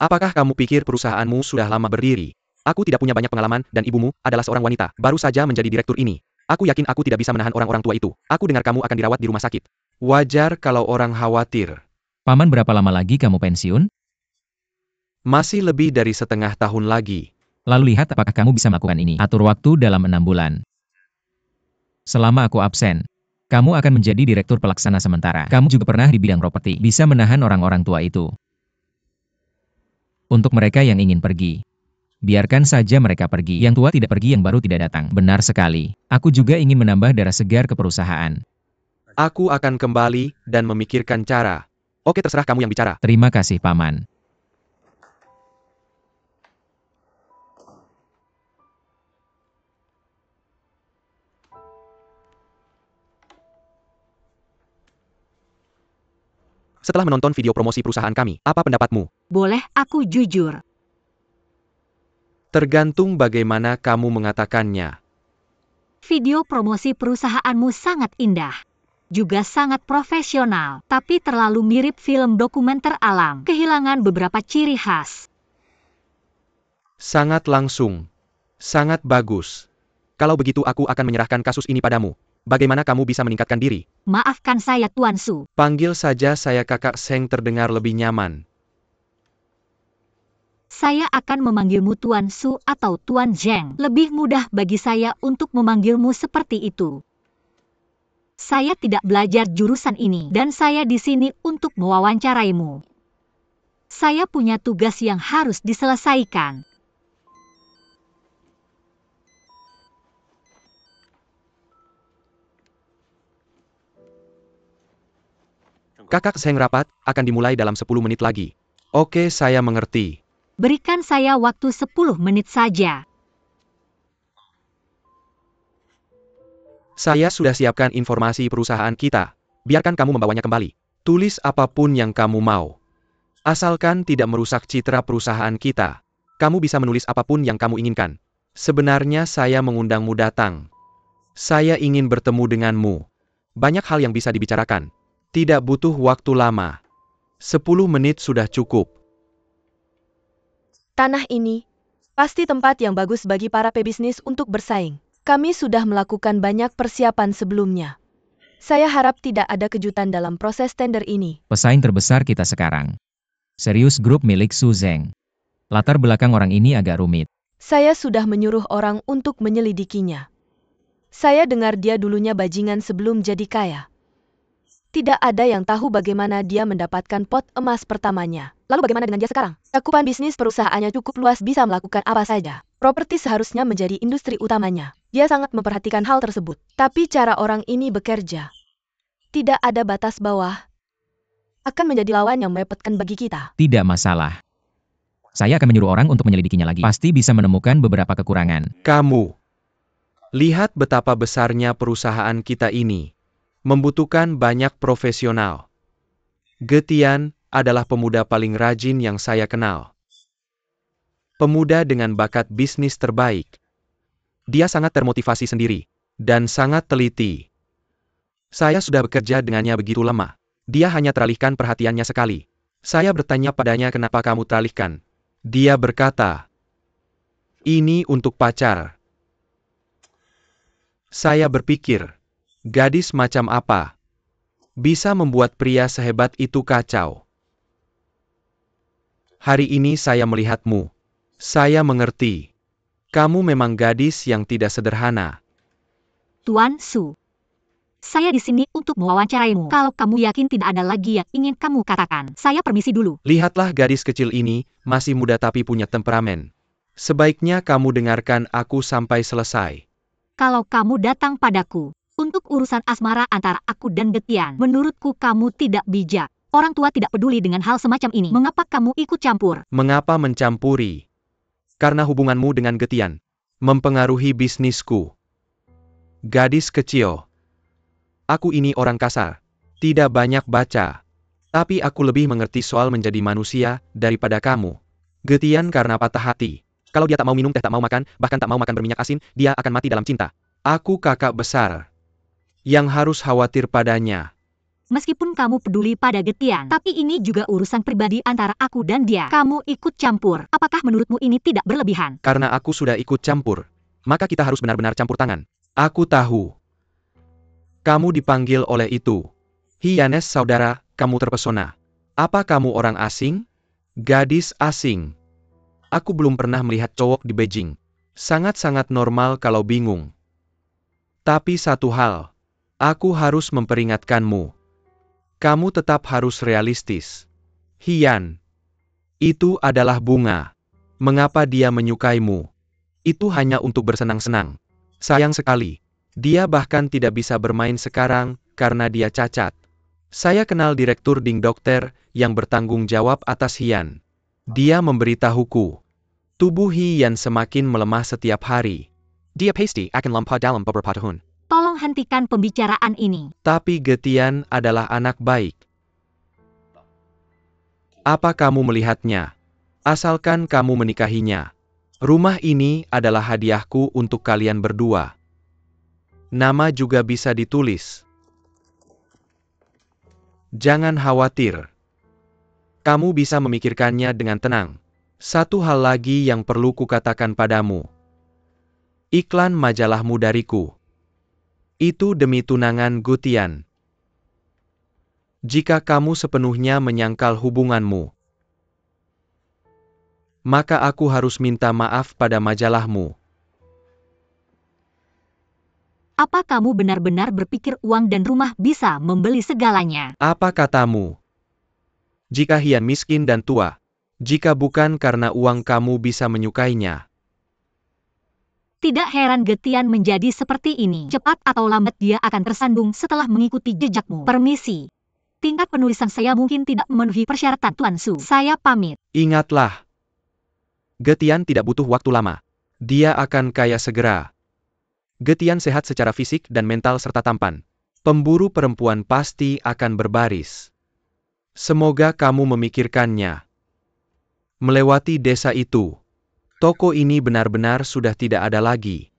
Apakah kamu pikir perusahaanmu sudah lama berdiri? Aku tidak punya banyak pengalaman, dan ibumu adalah seorang wanita, baru saja menjadi direktur ini. Aku yakin aku tidak bisa menahan orang-orang tua itu. Aku dengar kamu akan dirawat di rumah sakit. Wajar kalau orang khawatir. Paman, berapa lama lagi kamu pensiun? Masih lebih dari setengah tahun lagi. Lalu lihat apakah kamu bisa melakukan ini. Atur waktu dalam 6 bulan. Selama aku absen, kamu akan menjadi direktur pelaksana sementara. Kamu juga pernah di bidang properti. Bisa menahan orang-orang tua itu. Untuk mereka yang ingin pergi, biarkan saja mereka pergi. Yang tua tidak pergi, yang baru tidak datang. Benar sekali. Aku juga ingin menambah darah segar ke perusahaan. Aku akan kembali dan memikirkan cara. Oke, terserah kamu yang bicara. Terima kasih, Paman. Setelah menonton video promosi perusahaan kami, apa pendapatmu? Boleh aku jujur? Tergantung bagaimana kamu mengatakannya. Video promosi perusahaanmu sangat indah. Juga sangat profesional, tapi terlalu mirip film dokumenter alam, kehilangan beberapa ciri khas. Sangat langsung. Sangat bagus. Kalau begitu aku akan menyerahkan kasus ini padamu. Bagaimana kamu bisa meningkatkan diri? Maafkan saya Tuan Su. Panggil saja saya Kakak Seng, terdengar lebih nyaman. Saya akan memanggilmu Tuan Su atau Tuan Zheng. Lebih mudah bagi saya untuk memanggilmu seperti itu. Saya tidak belajar jurusan ini, dan saya di sini untuk mewawancaraimu. Saya punya tugas yang harus diselesaikan. Kakak Seng, rapat akan dimulai dalam 10 menit lagi. Oke, saya mengerti. Berikan saya waktu 10 menit saja. Saya sudah siapkan informasi perusahaan kita. Biarkan kamu membawanya kembali. Tulis apapun yang kamu mau. Asalkan tidak merusak citra perusahaan kita. Kamu bisa menulis apapun yang kamu inginkan. Sebenarnya saya mengundangmu datang. Saya ingin bertemu denganmu. Banyak hal yang bisa dibicarakan. Tidak butuh waktu lama. 10 menit sudah cukup. Tanah ini pasti tempat yang bagus bagi para pebisnis untuk bersaing. Kami sudah melakukan banyak persiapan sebelumnya. Saya harap tidak ada kejutan dalam proses tender ini. Pesaing terbesar kita sekarang. Serius Group milik Su Zheng. Latar belakang orang ini agak rumit. Saya sudah menyuruh orang untuk menyelidikinya. Saya dengar dia dulunya bajingan sebelum jadi kaya. Tidak ada yang tahu bagaimana dia mendapatkan pot emas pertamanya. Lalu bagaimana dengan dia sekarang? Cakupan bisnis perusahaannya cukup luas, bisa melakukan apa saja. Properti seharusnya menjadi industri utamanya. Dia sangat memperhatikan hal tersebut. Tapi cara orang ini bekerja. Tidak ada batas bawah. Akan menjadi lawan yang merepotkan bagi kita. Tidak masalah. Saya akan menyuruh orang untuk menyelidikinya lagi. Pasti bisa menemukan beberapa kekurangan. Kamu. Lihat betapa besarnya perusahaan kita ini. Membutuhkan banyak profesional. Getian adalah pemuda paling rajin yang saya kenal. Pemuda dengan bakat bisnis terbaik. Dia sangat termotivasi sendiri, dan sangat teliti. Saya sudah bekerja dengannya begitu lama. Dia hanya teralihkan perhatiannya sekali. Saya bertanya padanya, kenapa kamu teralihkan? Dia berkata, ini untuk pacar. Saya berpikir, gadis macam apa bisa membuat pria sehebat itu kacau? Hari ini saya melihatmu. Saya mengerti. Kamu memang gadis yang tidak sederhana. Tuan Su. Saya di sini untuk mewawancaraimu. Kalau kamu yakin tidak ada lagi yang ingin kamu katakan, saya permisi dulu. Lihatlah, gadis kecil ini masih muda tapi punya temperamen. Sebaiknya kamu dengarkan aku sampai selesai. Kalau kamu datang padaku untuk urusan asmara antara aku dan Getian, menurutku kamu tidak bijak. Orang tua tidak peduli dengan hal semacam ini. Mengapa kamu ikut campur? Mengapa mencampuri? Karena hubunganmu dengan Getian mempengaruhi bisnisku. Gadis kecil. Aku ini orang kasar. Tidak banyak baca. Tapi aku lebih mengerti soal menjadi manusia daripada kamu. Getian karena patah hati. Kalau dia tak mau minum teh, tak mau makan, bahkan tak mau makan berminyak asin, dia akan mati dalam cinta. Aku kakak besar yang harus khawatir padanya. Meskipun kamu peduli pada Getian, tapi ini juga urusan pribadi antara aku dan dia. Kamu ikut campur. Apakah menurutmu ini tidak berlebihan? Karena aku sudah ikut campur, maka kita harus benar-benar campur tangan. Aku tahu. Kamu dipanggil oleh itu. Hianes saudara, kamu terpesona. Apa kamu orang asing? Gadis asing. Aku belum pernah melihat cowok di Beijing. Sangat-sangat normal kalau bingung. Tapi satu hal, aku harus memperingatkanmu. Kamu tetap harus realistis. Hian. Itu adalah bunga. Mengapa dia menyukaimu? Itu hanya untuk bersenang-senang. Sayang sekali. Dia bahkan tidak bisa bermain sekarang, karena dia cacat. Saya kenal Direktur Ding Dokter, yang bertanggung jawab atas Hian. Dia memberitahuku. Tubuh Hian semakin melemah setiap hari. Dia pasti akan lemah dalam beberapa tahun. Tolong hentikan pembicaraan ini. Tapi Getian adalah anak baik. Apa kamu melihatnya? Asalkan kamu menikahinya. Rumah ini adalah hadiahku untuk kalian berdua. Nama juga bisa ditulis. Jangan khawatir. Kamu bisa memikirkannya dengan tenang. Satu hal lagi yang perlu kukatakan padamu. Iklan majalahmu dariku. Itu demi tunangan Gutian. Jika kamu sepenuhnya menyangkal hubunganmu, maka aku harus minta maaf pada majalahmu. Apa kamu benar-benar berpikir uang dan rumah bisa membeli segalanya? Apa katamu? Jika Hian miskin dan tua, jika bukan karena uang kamu bisa menyukainya. Tidak heran Getian menjadi seperti ini. Cepat atau lambat dia akan tersandung setelah mengikuti jejakmu. Permisi. Tingkat penulisan saya mungkin tidak memenuhi persyaratan Tuan Su. Saya pamit. Ingatlah. Getian tidak butuh waktu lama. Dia akan kaya segera. Getian sehat secara fisik dan mental serta tampan. Pemburu perempuan pasti akan berbaris. Semoga kamu memikirkannya. Melewati desa itu, toko ini benar-benar sudah tidak ada lagi.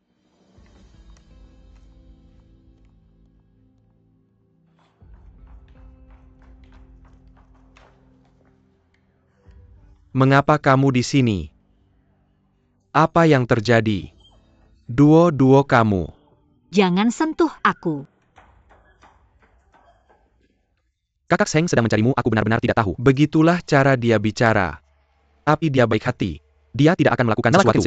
Mengapa kamu di sini? Apa yang terjadi? Duo-duo kamu. Jangan sentuh aku. Kakak Seng sedang mencarimu, aku benar-benar tidak tahu. Begitulah cara dia bicara. Tapi dia baik hati. Dia tidak akan melakukan sesuatu.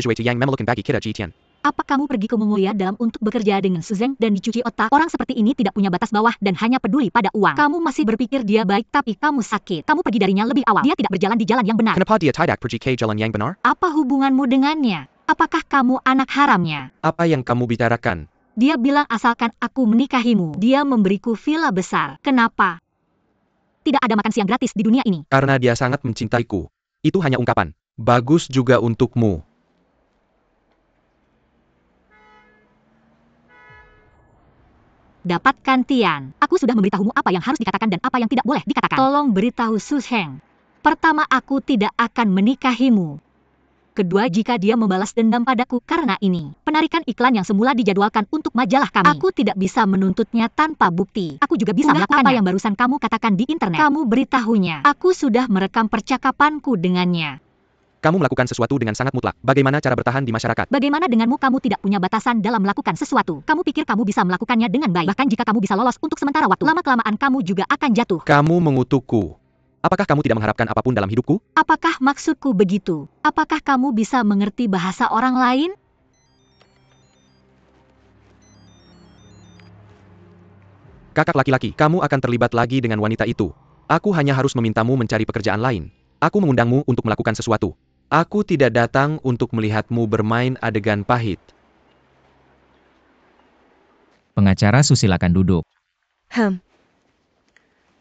Apa kamu pergi ke Mongolia dalam untuk bekerja dengan Suzeng dan dicuci otak? Orang seperti ini tidak punya batas bawah dan hanya peduli pada uang. Kamu masih berpikir dia baik tapi kamu sakit. Kamu pergi darinya lebih awal. Dia tidak berjalan di jalan yang benar. Kenapa dia tidak pergi ke jalan yang benar? Apa hubunganmu dengannya? Apakah kamu anak haramnya? Apa yang kamu bicarakan? Dia bilang asalkan aku menikahimu. Dia memberiku villa besar. Kenapa? Tidak ada makan siang gratis di dunia ini. Karena dia sangat mencintaiku. Itu hanya ungkapan. Bagus juga untukmu. Dapatkan Tian. Aku sudah memberitahumu apa yang harus dikatakan dan apa yang tidak boleh dikatakan. Tolong beritahu Su Heng. Pertama, aku tidak akan menikahimu. Kedua, jika dia membalas dendam padaku karena ini. Penarikan iklan yang semula dijadwalkan untuk majalah kami. Aku tidak bisa menuntutnya tanpa bukti. Aku juga bisa melakukannya. Apa yang barusan kamu katakan di internet. Kamu beritahunya. Aku sudah merekam percakapanku dengannya. Kamu melakukan sesuatu dengan sangat mutlak. Bagaimana cara bertahan di masyarakat? Bagaimana denganmu? Kamu tidak punya batasan dalam melakukan sesuatu. Kamu pikir kamu bisa melakukannya dengan baik. Bahkan jika kamu bisa lolos untuk sementara waktu, lama-kelamaan kamu juga akan jatuh. Kamu mengutukku. Apakah kamu tidak mengharapkan apapun dalam hidupku? Apakah maksudku begitu? Apakah kamu bisa mengerti bahasa orang lain? Kakak laki-laki, kamu akan terlibat lagi dengan wanita itu. Aku hanya harus memintamu mencari pekerjaan lain. Aku mengundangmu untuk melakukan sesuatu. Aku tidak datang untuk melihatmu bermain adegan pahit. Pengacara Su silakan duduk.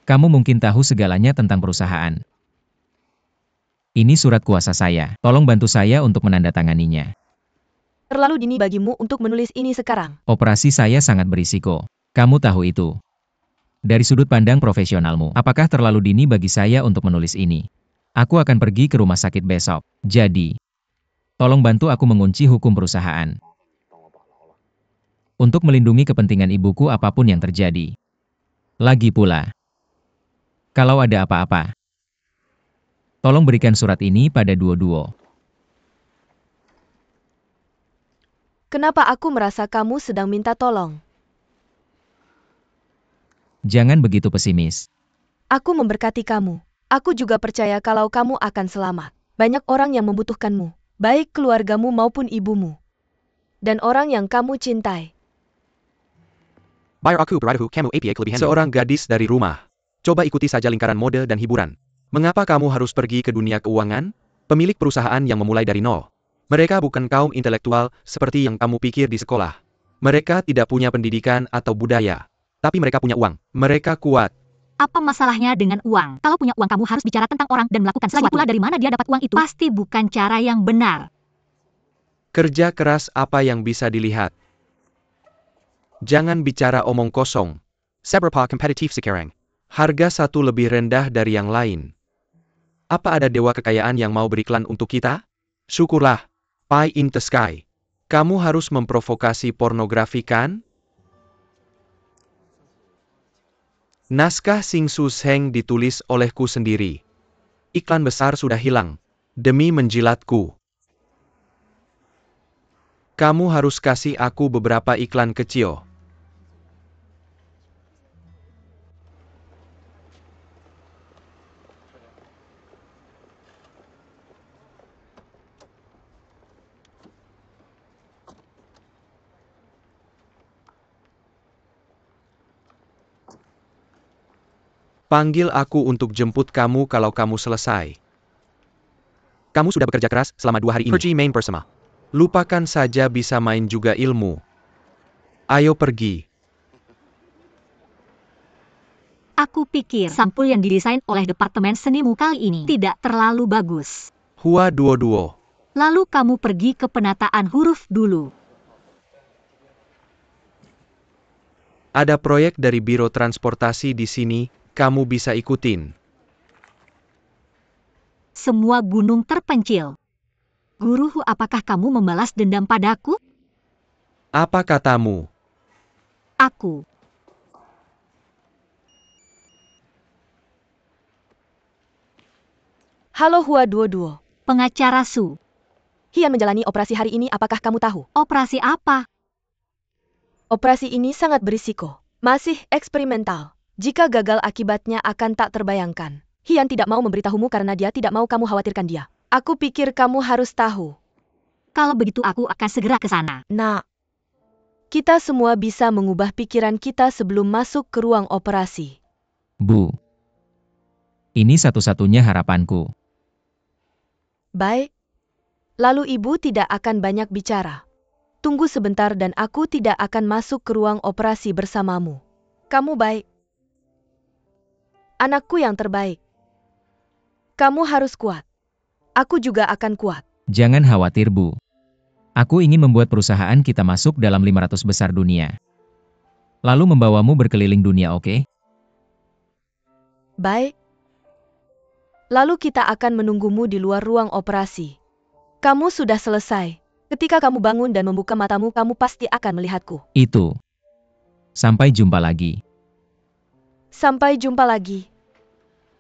Kamu mungkin tahu segalanya tentang perusahaan. Ini surat kuasa saya. Tolong bantu saya untuk menandatanganinya. Terlalu dini bagimu untuk menulis ini sekarang. Operasi saya sangat berisiko. Kamu tahu itu. Dari sudut pandang profesionalmu, apakah terlalu dini bagi saya untuk menulis ini? Aku akan pergi ke rumah sakit besok. Jadi, tolong bantu aku mengunci hukum perusahaan. Untuk melindungi kepentingan ibuku apapun yang terjadi. Lagi pula, kalau ada apa-apa, tolong berikan surat ini pada duo-duo. Kenapa aku merasa kamu sedang minta tolong? Jangan begitu pesimis. Aku memberkati kamu. Aku juga percaya kalau kamu akan selamat. Banyak orang yang membutuhkanmu, baik keluargamu maupun ibumu. Dan orang yang kamu cintai. Seorang gadis dari rumah. Coba ikuti saja lingkaran mode dan hiburan. Mengapa kamu harus pergi ke dunia keuangan? Pemilik perusahaan yang memulai dari nol. Mereka bukan kaum intelektual seperti yang kamu pikir di sekolah. Mereka tidak punya pendidikan atau budaya. Tapi mereka punya uang. Mereka kuat. Apa masalahnya dengan uang? Kalau punya uang kamu harus bicara tentang orang dan melakukan sesuatu. Lagi pula dari mana dia dapat uang itu? Pasti bukan cara yang benar. Kerja keras apa yang bisa dilihat. Jangan bicara omong kosong. Seberapa kompetitif sekarang? Harga satu lebih rendah dari yang lain. Apa ada dewa kekayaan yang mau beriklan untuk kita? Syukurlah, Pie in the Sky. Kamu harus memprovokasi pornografi kan? Naskah Sing Su Sheng ditulis olehku sendiri. Iklan besar sudah hilang. Demi menjilatku. Kamu harus kasih aku beberapa iklan kecil. Panggil aku untuk jemput kamu kalau kamu selesai. Kamu sudah bekerja keras selama 2 hari ini. Pergi main bersama. Lupakan saja bisa main juga ilmu. Ayo pergi. Aku pikir sampul yang didesain oleh Departemen Senimu kali ini tidak terlalu bagus. Hua duo. Lalu kamu pergi ke penataan huruf dulu. Ada proyek dari Biro Transportasi di sini, kamu bisa ikutin. Semua gunung terpencil. Guru, apakah kamu membalas dendam padaku? Apa katamu? Aku. Halo Hua Duo. Pengacara Su. Hian menjalani operasi hari ini, apakah kamu tahu? Operasi apa? Operasi ini sangat berisiko. Masih eksperimental. Jika gagal akibatnya akan tak terbayangkan. Hian tidak mau memberitahumu karena dia tidak mau kamu khawatirkan dia. Aku pikir kamu harus tahu. Kalau begitu aku akan segera ke sana. Nah, kita semua bisa mengubah pikiran kita sebelum masuk ke ruang operasi. Bu. Ini satu-satunya harapanku. Baik. Lalu ibu tidak akan banyak bicara. Tunggu sebentar dan aku tidak akan masuk ke ruang operasi bersamamu. Kamu baik. Anakku yang terbaik. Kamu harus kuat. Aku juga akan kuat. Jangan khawatir, Bu. Aku ingin membuat perusahaan kita masuk dalam 500 besar dunia. Lalu membawamu berkeliling dunia, oke? Baik. Lalu kita akan menunggumu di luar ruang operasi. Kamu sudah selesai. Ketika kamu bangun dan membuka matamu, kamu pasti akan melihatku. Itu. Sampai jumpa lagi. Sampai jumpa lagi.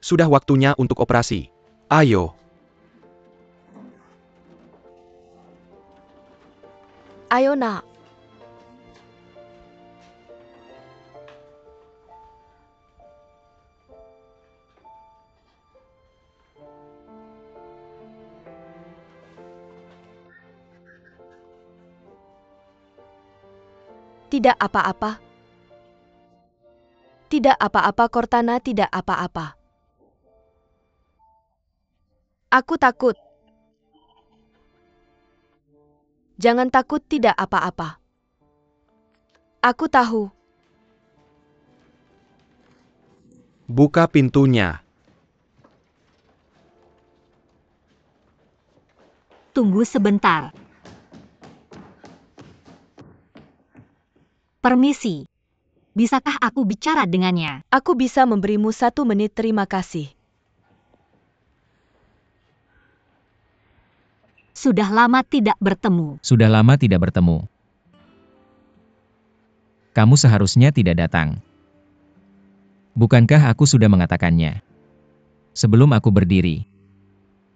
Sudah waktunya untuk operasi. Ayo. Ayo nak. Tidak apa-apa. Tidak apa-apa Cortana, tidak apa-apa. Aku takut. Jangan takut, tidak apa-apa. Aku tahu. Buka pintunya. Tunggu sebentar. Permisi. Bisakah aku bicara dengannya? Aku bisa memberimu 1 menit, terima kasih. Sudah lama tidak bertemu. Sudah lama tidak bertemu. Kamu seharusnya tidak datang. Bukankah aku sudah mengatakannya? Sebelum aku berdiri.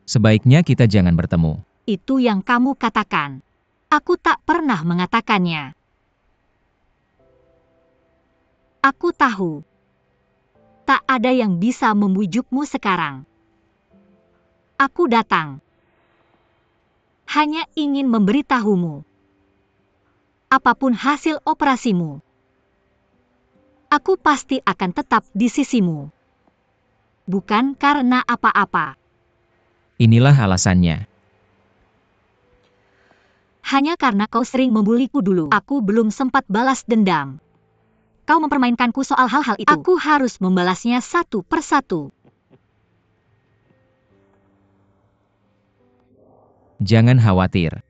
Sebaiknya kita jangan bertemu. Itu yang kamu katakan. Aku tak pernah mengatakannya. Aku tahu. Tak ada yang bisa membujukmu sekarang. Aku datang. Hanya ingin memberitahumu. Apapun hasil operasimu, aku pasti akan tetap di sisimu. Bukan karena apa-apa. Inilah alasannya. Hanya karena kau sering membuliku dulu. Aku belum sempat balas dendam. Kau mempermainkanku soal hal-hal itu. Aku harus membalasnya satu persatu. Jangan khawatir.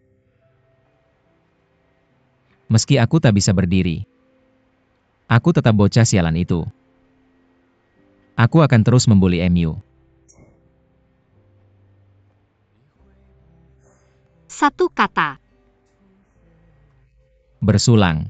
Meski aku tak bisa berdiri, aku tetap bocah sialan itu. Aku akan terus membuli MU. Satu kata. Bersulang.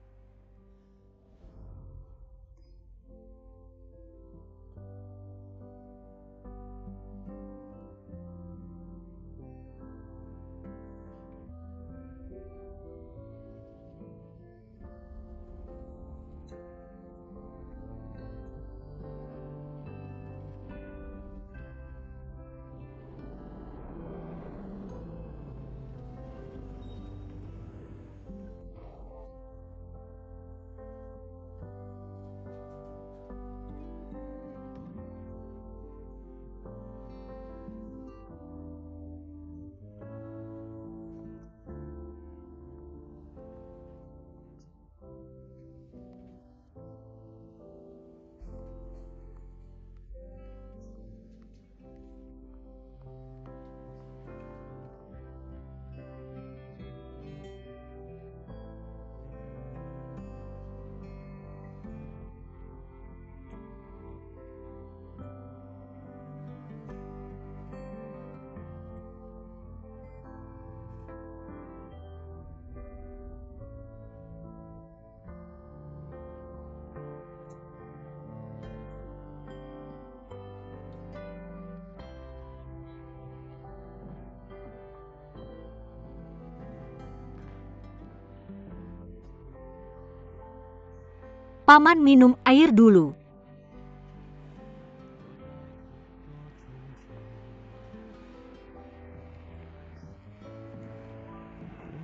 Paman minum air dulu.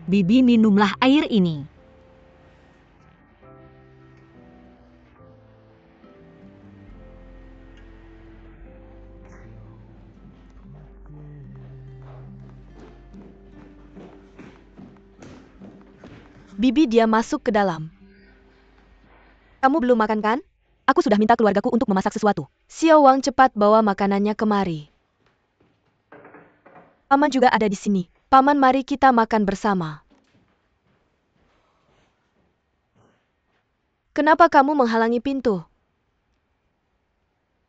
Bibi, minumlah air ini. Bibi dia masuk ke dalam. Kamu belum makan kan? Aku sudah minta keluargaku untuk memasak sesuatu. Xiao Wang cepat bawa makanannya kemari. Paman juga ada di sini. Paman, mari kita makan bersama. Kenapa kamu menghalangi pintu?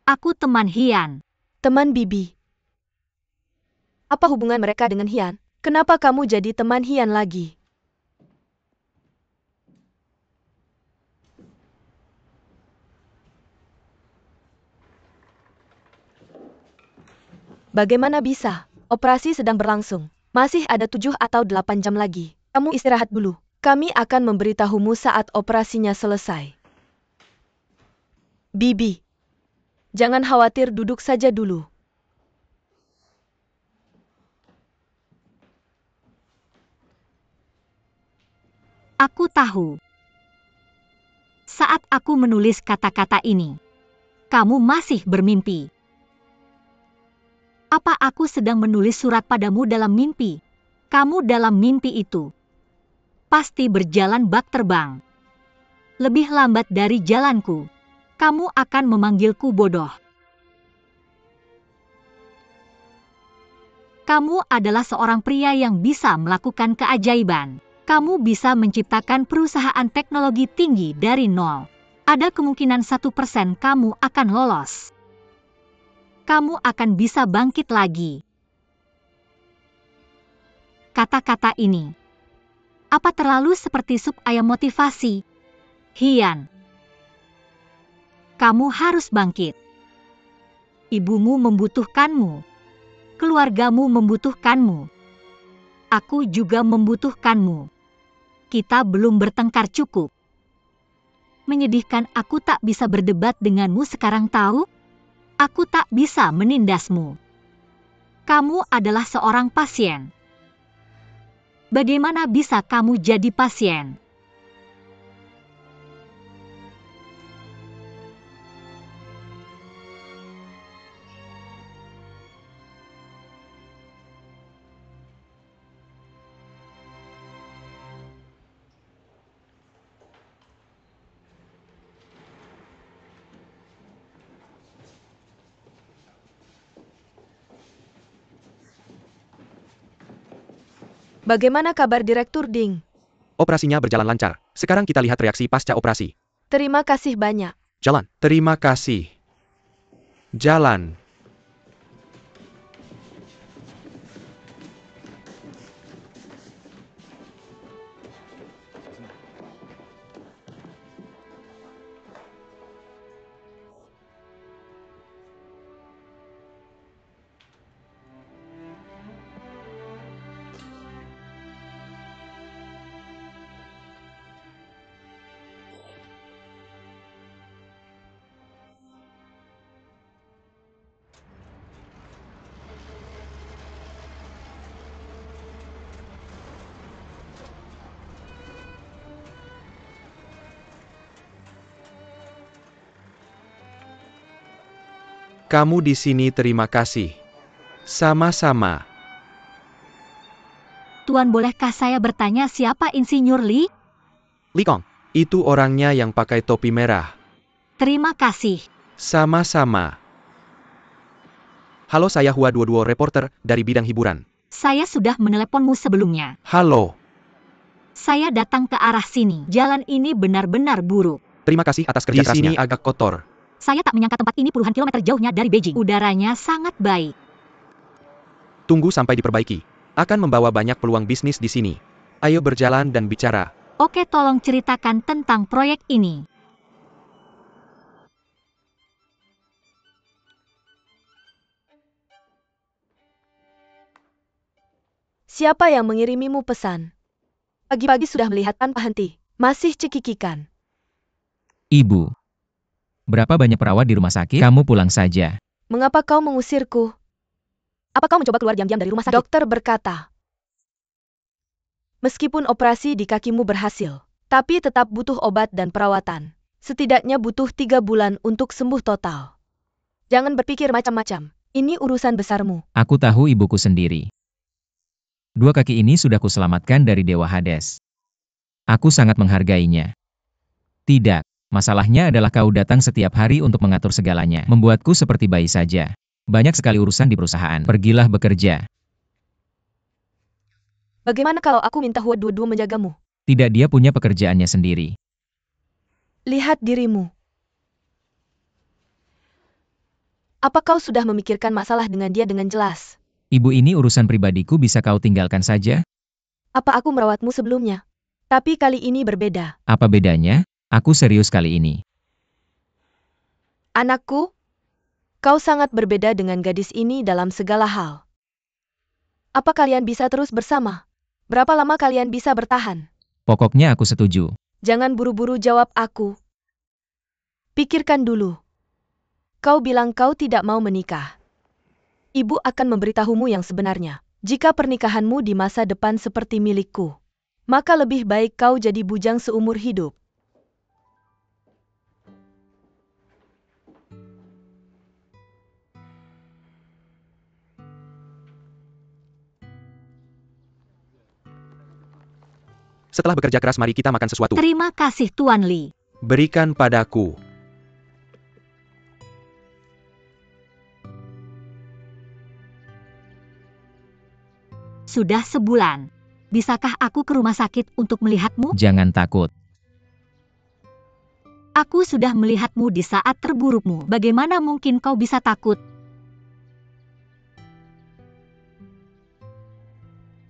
Aku teman Hian. Teman Bibi. Apa hubungan mereka dengan Hian? Kenapa kamu jadi teman Hian lagi? Bagaimana bisa? Operasi sedang berlangsung. Masih ada 7 atau 8 jam lagi. Kamu istirahat dulu. Kami akan memberitahumu saat operasinya selesai. Bibi. Jangan khawatir, duduk saja dulu. Aku tahu. Saat aku menulis kata-kata ini, kamu masih bermimpi. Apa aku sedang menulis surat padamu dalam mimpi? Kamu dalam mimpi itu pasti berjalan bak terbang. Lebih lambat dari jalanku. Kamu akan memanggilku bodoh. Kamu adalah seorang pria yang bisa melakukan keajaiban. Kamu bisa menciptakan perusahaan teknologi tinggi dari nol. Ada kemungkinan 1% kamu akan lolos. Kamu akan bisa bangkit lagi. Kata-kata ini, apa terlalu seperti sup ayam motivasi? Hian, kamu harus bangkit. Ibumu membutuhkanmu. Keluargamu membutuhkanmu. Aku juga membutuhkanmu. Kita belum bertengkar cukup. Menyedihkan, aku tak bisa berdebat denganmu sekarang, tahu? Aku tak bisa menindasmu. Kamu adalah seorang pasien. Bagaimana bisa kamu jadi pasien? Bagaimana kabar Direktur Ding? Operasinya berjalan lancar. Sekarang kita lihat reaksi pasca operasi. Terima kasih banyak. Jalan. Terima kasih. Jalan. Kamu di sini, terima kasih. Sama-sama. Tuan, bolehkah saya bertanya siapa Insinyur Li? Li Kong, itu orangnya yang pakai topi merah. Terima kasih. Sama-sama. Halo, saya Hua Duo, reporter dari bidang hiburan. Saya sudah meneleponmu sebelumnya. Halo. Saya datang ke arah sini. Jalan ini benar-benar buruk. Terima kasih atas kerja kerasnya. Di sini agak kotor. Saya tak menyangka tempat ini puluhan kilometer jauhnya dari Beijing. Udaranya sangat baik. Tunggu sampai diperbaiki. Akan membawa banyak peluang bisnis di sini. Ayo berjalan dan bicara. Oke, tolong ceritakan tentang proyek ini. Siapa yang mengirimimu pesan? Pagi-pagi sudah melihat tanpa henti. Masih cekikikan. Ibu. Berapa banyak perawat di rumah sakit? Kamu pulang saja. Mengapa kau mengusirku? Apa kau mencoba keluar diam-diam dari rumah sakit? Dokter berkata. Meskipun operasi di kakimu berhasil, tapi tetap butuh obat dan perawatan. Setidaknya butuh 3 bulan untuk sembuh total. Jangan berpikir macam-macam. Ini urusan besarmu. Aku tahu ibuku sendiri. 2 kaki ini sudah kuselamatkan dari Dewa Hades. Aku sangat menghargainya. Tidak, masalahnya adalah kau datang setiap hari untuk mengatur segalanya. Membuatku seperti bayi saja. Banyak sekali urusan di perusahaan. Pergilah bekerja. Bagaimana kalau aku minta Hua Duo menjagamu? Tidak, dia punya pekerjaannya sendiri. Lihat dirimu. Apa kau sudah memikirkan masalah dengan dia dengan jelas? Ibu, ini urusan pribadiku, bisa kau tinggalkan saja? Apa aku merawatmu sebelumnya? Tapi kali ini berbeda. Apa bedanya? Aku serius kali ini. Anakku, kau sangat berbeda dengan gadis ini dalam segala hal. Apa kalian bisa terus bersama? Berapa lama kalian bisa bertahan? Pokoknya aku setuju. Jangan buru-buru jawab aku. Pikirkan dulu. Kau bilang kau tidak mau menikah. Ibu akan memberitahumu yang sebenarnya. Jika pernikahanmu di masa depan seperti milikku, maka lebih baik kau jadi bujang seumur hidup. Setelah bekerja keras, mari kita makan sesuatu. Terima kasih, Tuan Li. Berikan padaku. Sudah sebulan. Bisakah aku ke rumah sakit untuk melihatmu? Jangan takut. Aku sudah melihatmu di saat terburukmu. Bagaimana mungkin kau bisa takut?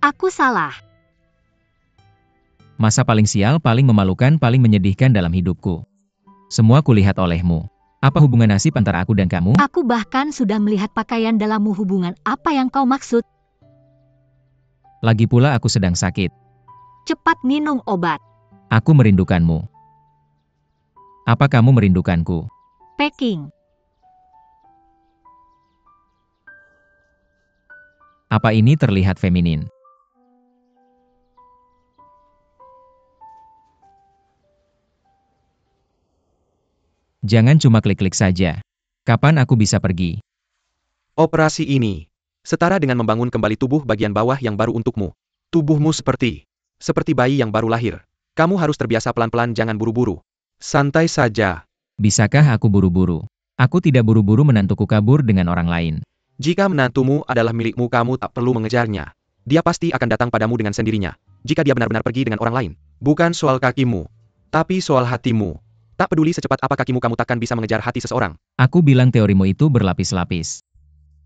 Aku salah. Masa paling sial, paling memalukan, paling menyedihkan dalam hidupku. Semua kulihat olehmu. Apa hubungan nasib antara aku dan kamu? Aku bahkan sudah melihat pakaian dalammu. Hubungan apa yang kau maksud? Lagi pula aku sedang sakit. Cepat minum obat. Aku merindukanmu. Apa kamu merindukanku? Peking. Apa ini terlihat feminin? Jangan cuma klik-klik saja. Kapan aku bisa pergi? Operasi ini setara dengan membangun kembali tubuh bagian bawah yang baru untukmu. Tubuhmu seperti bayi yang baru lahir. Kamu harus terbiasa pelan-pelan, jangan buru-buru. Santai saja. Bisakah aku buru-buru? Aku tidak buru-buru menantuku kabur dengan orang lain. Jika menantumu adalah milikmu, kamu tak perlu mengejarnya. Dia pasti akan datang padamu dengan sendirinya. Jika dia benar-benar pergi dengan orang lain. Bukan soal kakimu, tapi soal hatimu. Tak peduli secepat apa kakimu, kamu takkan bisa mengejar hati seseorang. Aku bilang teorimu itu berlapis-lapis.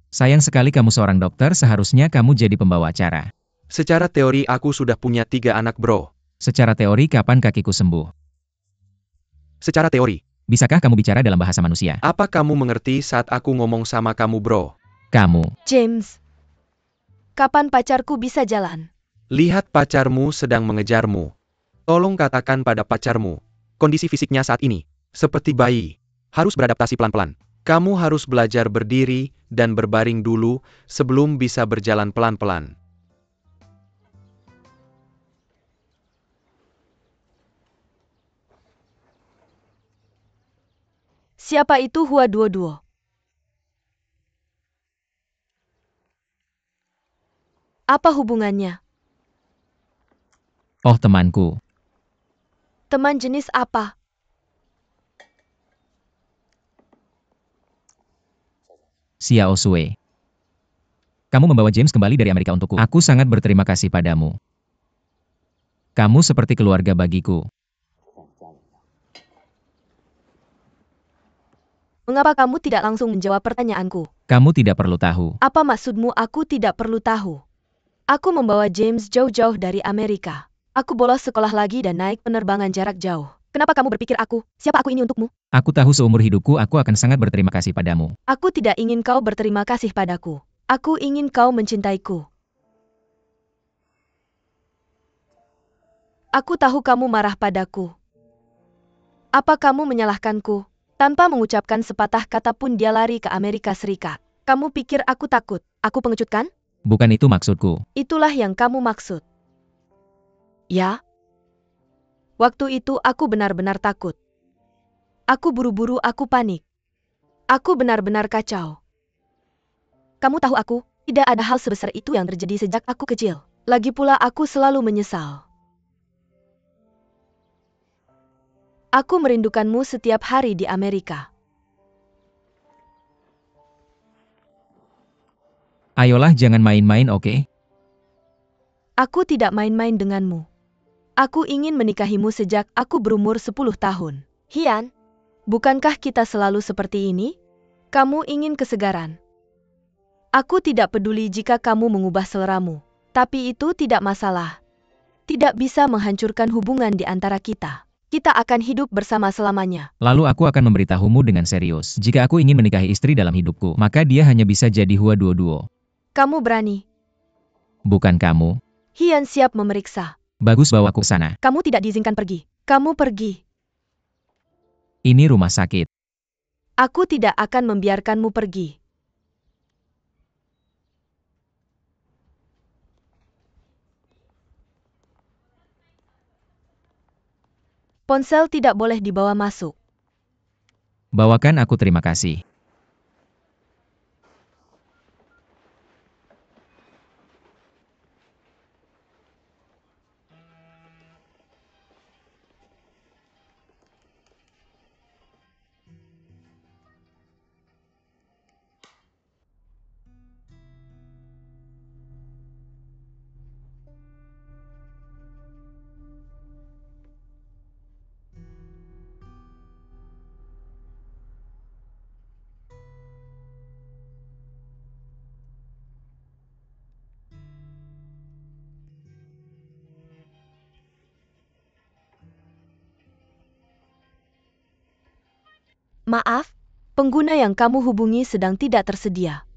Sayang sekali kamu seorang dokter, seharusnya kamu jadi pembawa acara. Secara teori aku sudah punya 3 anak, bro. Secara teori, kapan kakiku sembuh? Secara teori. Bisakah kamu bicara dalam bahasa manusia? Apa kamu mengerti saat aku ngomong sama kamu, bro? Kamu. James, kapan pacarku bisa jalan? Lihat pacarmu sedang mengejarmu. Tolong katakan pada pacarmu. Kondisi fisiknya saat ini seperti bayi. Harus beradaptasi pelan-pelan. Kamu harus belajar berdiri dan berbaring dulu sebelum bisa berjalan pelan-pelan. Siapa itu Hua Duo? Apa hubungannya? Oh, temanku. Teman jenis apa? Xiao Sui. Kamu membawa James kembali dari Amerika untukku. Aku sangat berterima kasih padamu. Kamu seperti keluarga bagiku. Mengapa kamu tidak langsung menjawab pertanyaanku? Kamu tidak perlu tahu. Apa maksudmu aku tidak perlu tahu? Aku membawa James jauh-jauh dari Amerika. Aku bolos sekolah lagi dan naik penerbangan jarak jauh. Kenapa kamu berpikir siapa aku ini untukmu? Aku tahu seumur hidupku aku akan sangat berterima kasih padamu. Aku tidak ingin kau berterima kasih padaku. Aku ingin kau mencintaiku. Aku tahu kamu marah padaku. Apa kamu menyalahkanku? Tanpa mengucapkan sepatah kata pun dia lari ke Amerika Serikat. Kamu pikir aku takut? Aku pengecut kan? Bukan itu maksudku. Itulah yang kamu maksud. Ya? Waktu itu aku benar-benar takut. Aku buru-buru, aku panik. Aku benar-benar kacau. Kamu tahu tidak ada hal sebesar itu yang terjadi sejak aku kecil. Lagi pula aku selalu menyesal. Aku merindukanmu setiap hari di Amerika. Ayolah jangan main-main, oke? Aku tidak main-main denganmu. Aku ingin menikahimu sejak aku berumur 10 tahun. Hian, bukankah kita selalu seperti ini? Kamu ingin kesegaran. Aku tidak peduli jika kamu mengubah seleramu. Tapi itu tidak masalah. Tidak bisa menghancurkan hubungan di antara kita. Kita akan hidup bersama selamanya. Lalu aku akan memberitahumu dengan serius. Jika aku ingin menikahi istri dalam hidupku, maka dia hanya bisa jadi Hua Duo-Duo. Kamu berani? Bukan kamu. Hian siap memeriksa. Bagus, bawa aku ke sana. Kamu tidak diizinkan pergi. Kamu pergi. Ini rumah sakit. Aku tidak akan membiarkanmu pergi. Ponsel tidak boleh dibawa masuk. Bawakan aku, terima kasih. Maaf, pengguna yang kamu hubungi sedang tidak tersedia.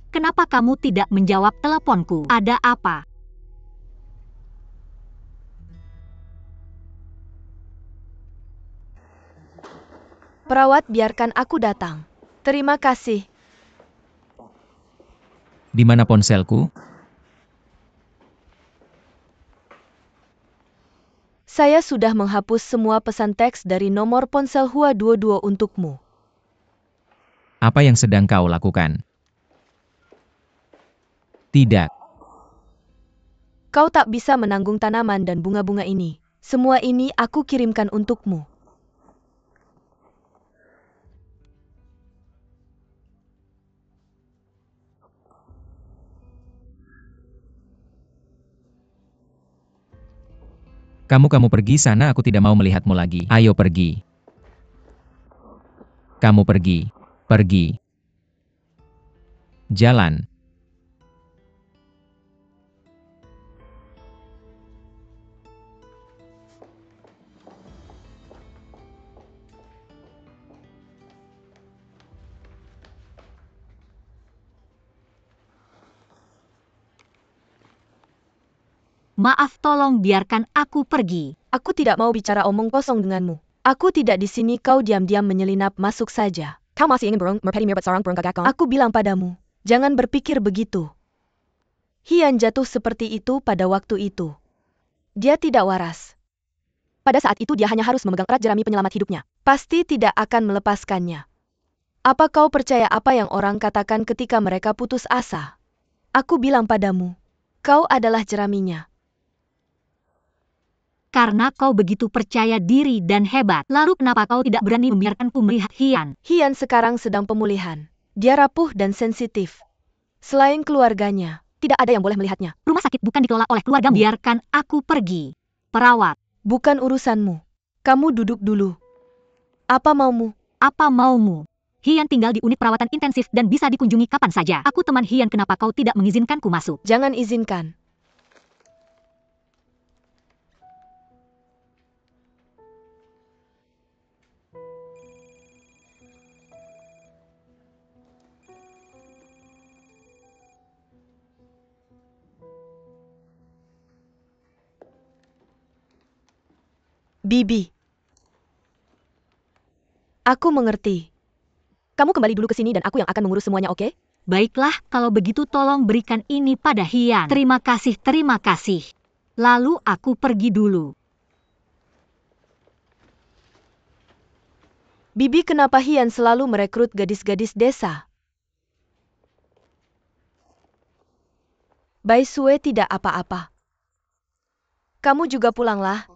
Kenapa kamu tidak menjawab teleponku? Ada apa? Perawat, biarkan aku datang. Terima kasih. Di mana ponselku? Saya sudah menghapus semua pesan teks dari nomor ponsel Hua Duo-Duo untukmu. Apa yang sedang kau lakukan? Tidak. Kau tak bisa menanggung tanaman dan bunga-bunga ini. Semua ini aku kirimkan untukmu. Kamu pergi sana, aku tidak mau melihatmu lagi. Ayo pergi. Kamu pergi. Pergi. Jalan. Maaf, tolong biarkan aku pergi. Aku tidak mau bicara omong kosong denganmu. Aku tidak di sini, kau diam-diam menyelinap masuk saja. Kau masih ingin burung merpati mirbat seorang burung gagak? Aku bilang padamu, jangan berpikir begitu. Hian jatuh seperti itu pada waktu itu. Dia tidak waras. Pada saat itu dia hanya harus memegang erat jerami penyelamat hidupnya. Pasti tidak akan melepaskannya. Apa kau percaya apa yang orang katakan ketika mereka putus asa? Aku bilang padamu, kau adalah jeraminya. Karena kau begitu percaya diri dan hebat, lalu kenapa kau tidak berani membiarkanku melihat Hian? Hian sekarang sedang pemulihan. Dia rapuh dan sensitif. Selain keluarganya, Tidak ada yang boleh melihatnya. Rumah sakit bukan dikelola oleh keluargamu. Biarkan aku pergi. Perawat, bukan urusanmu. Kamu duduk dulu. Apa maumu? apa maumu? Hian tinggal di unit perawatan intensif dan bisa dikunjungi kapan saja. Aku teman Hian, kenapa kau tidak mengizinkanku masuk? Jangan izinkan. Bibi. Aku mengerti. Kamu kembali dulu ke sini dan aku yang akan mengurus semuanya, oke? Baiklah, kalau begitu tolong berikan ini pada Hian. Terima kasih, terima kasih. Lalu aku pergi dulu. Bibi, kenapa Hian selalu merekrut gadis-gadis desa? Bai Sue tidak apa-apa. Kamu juga pulanglah.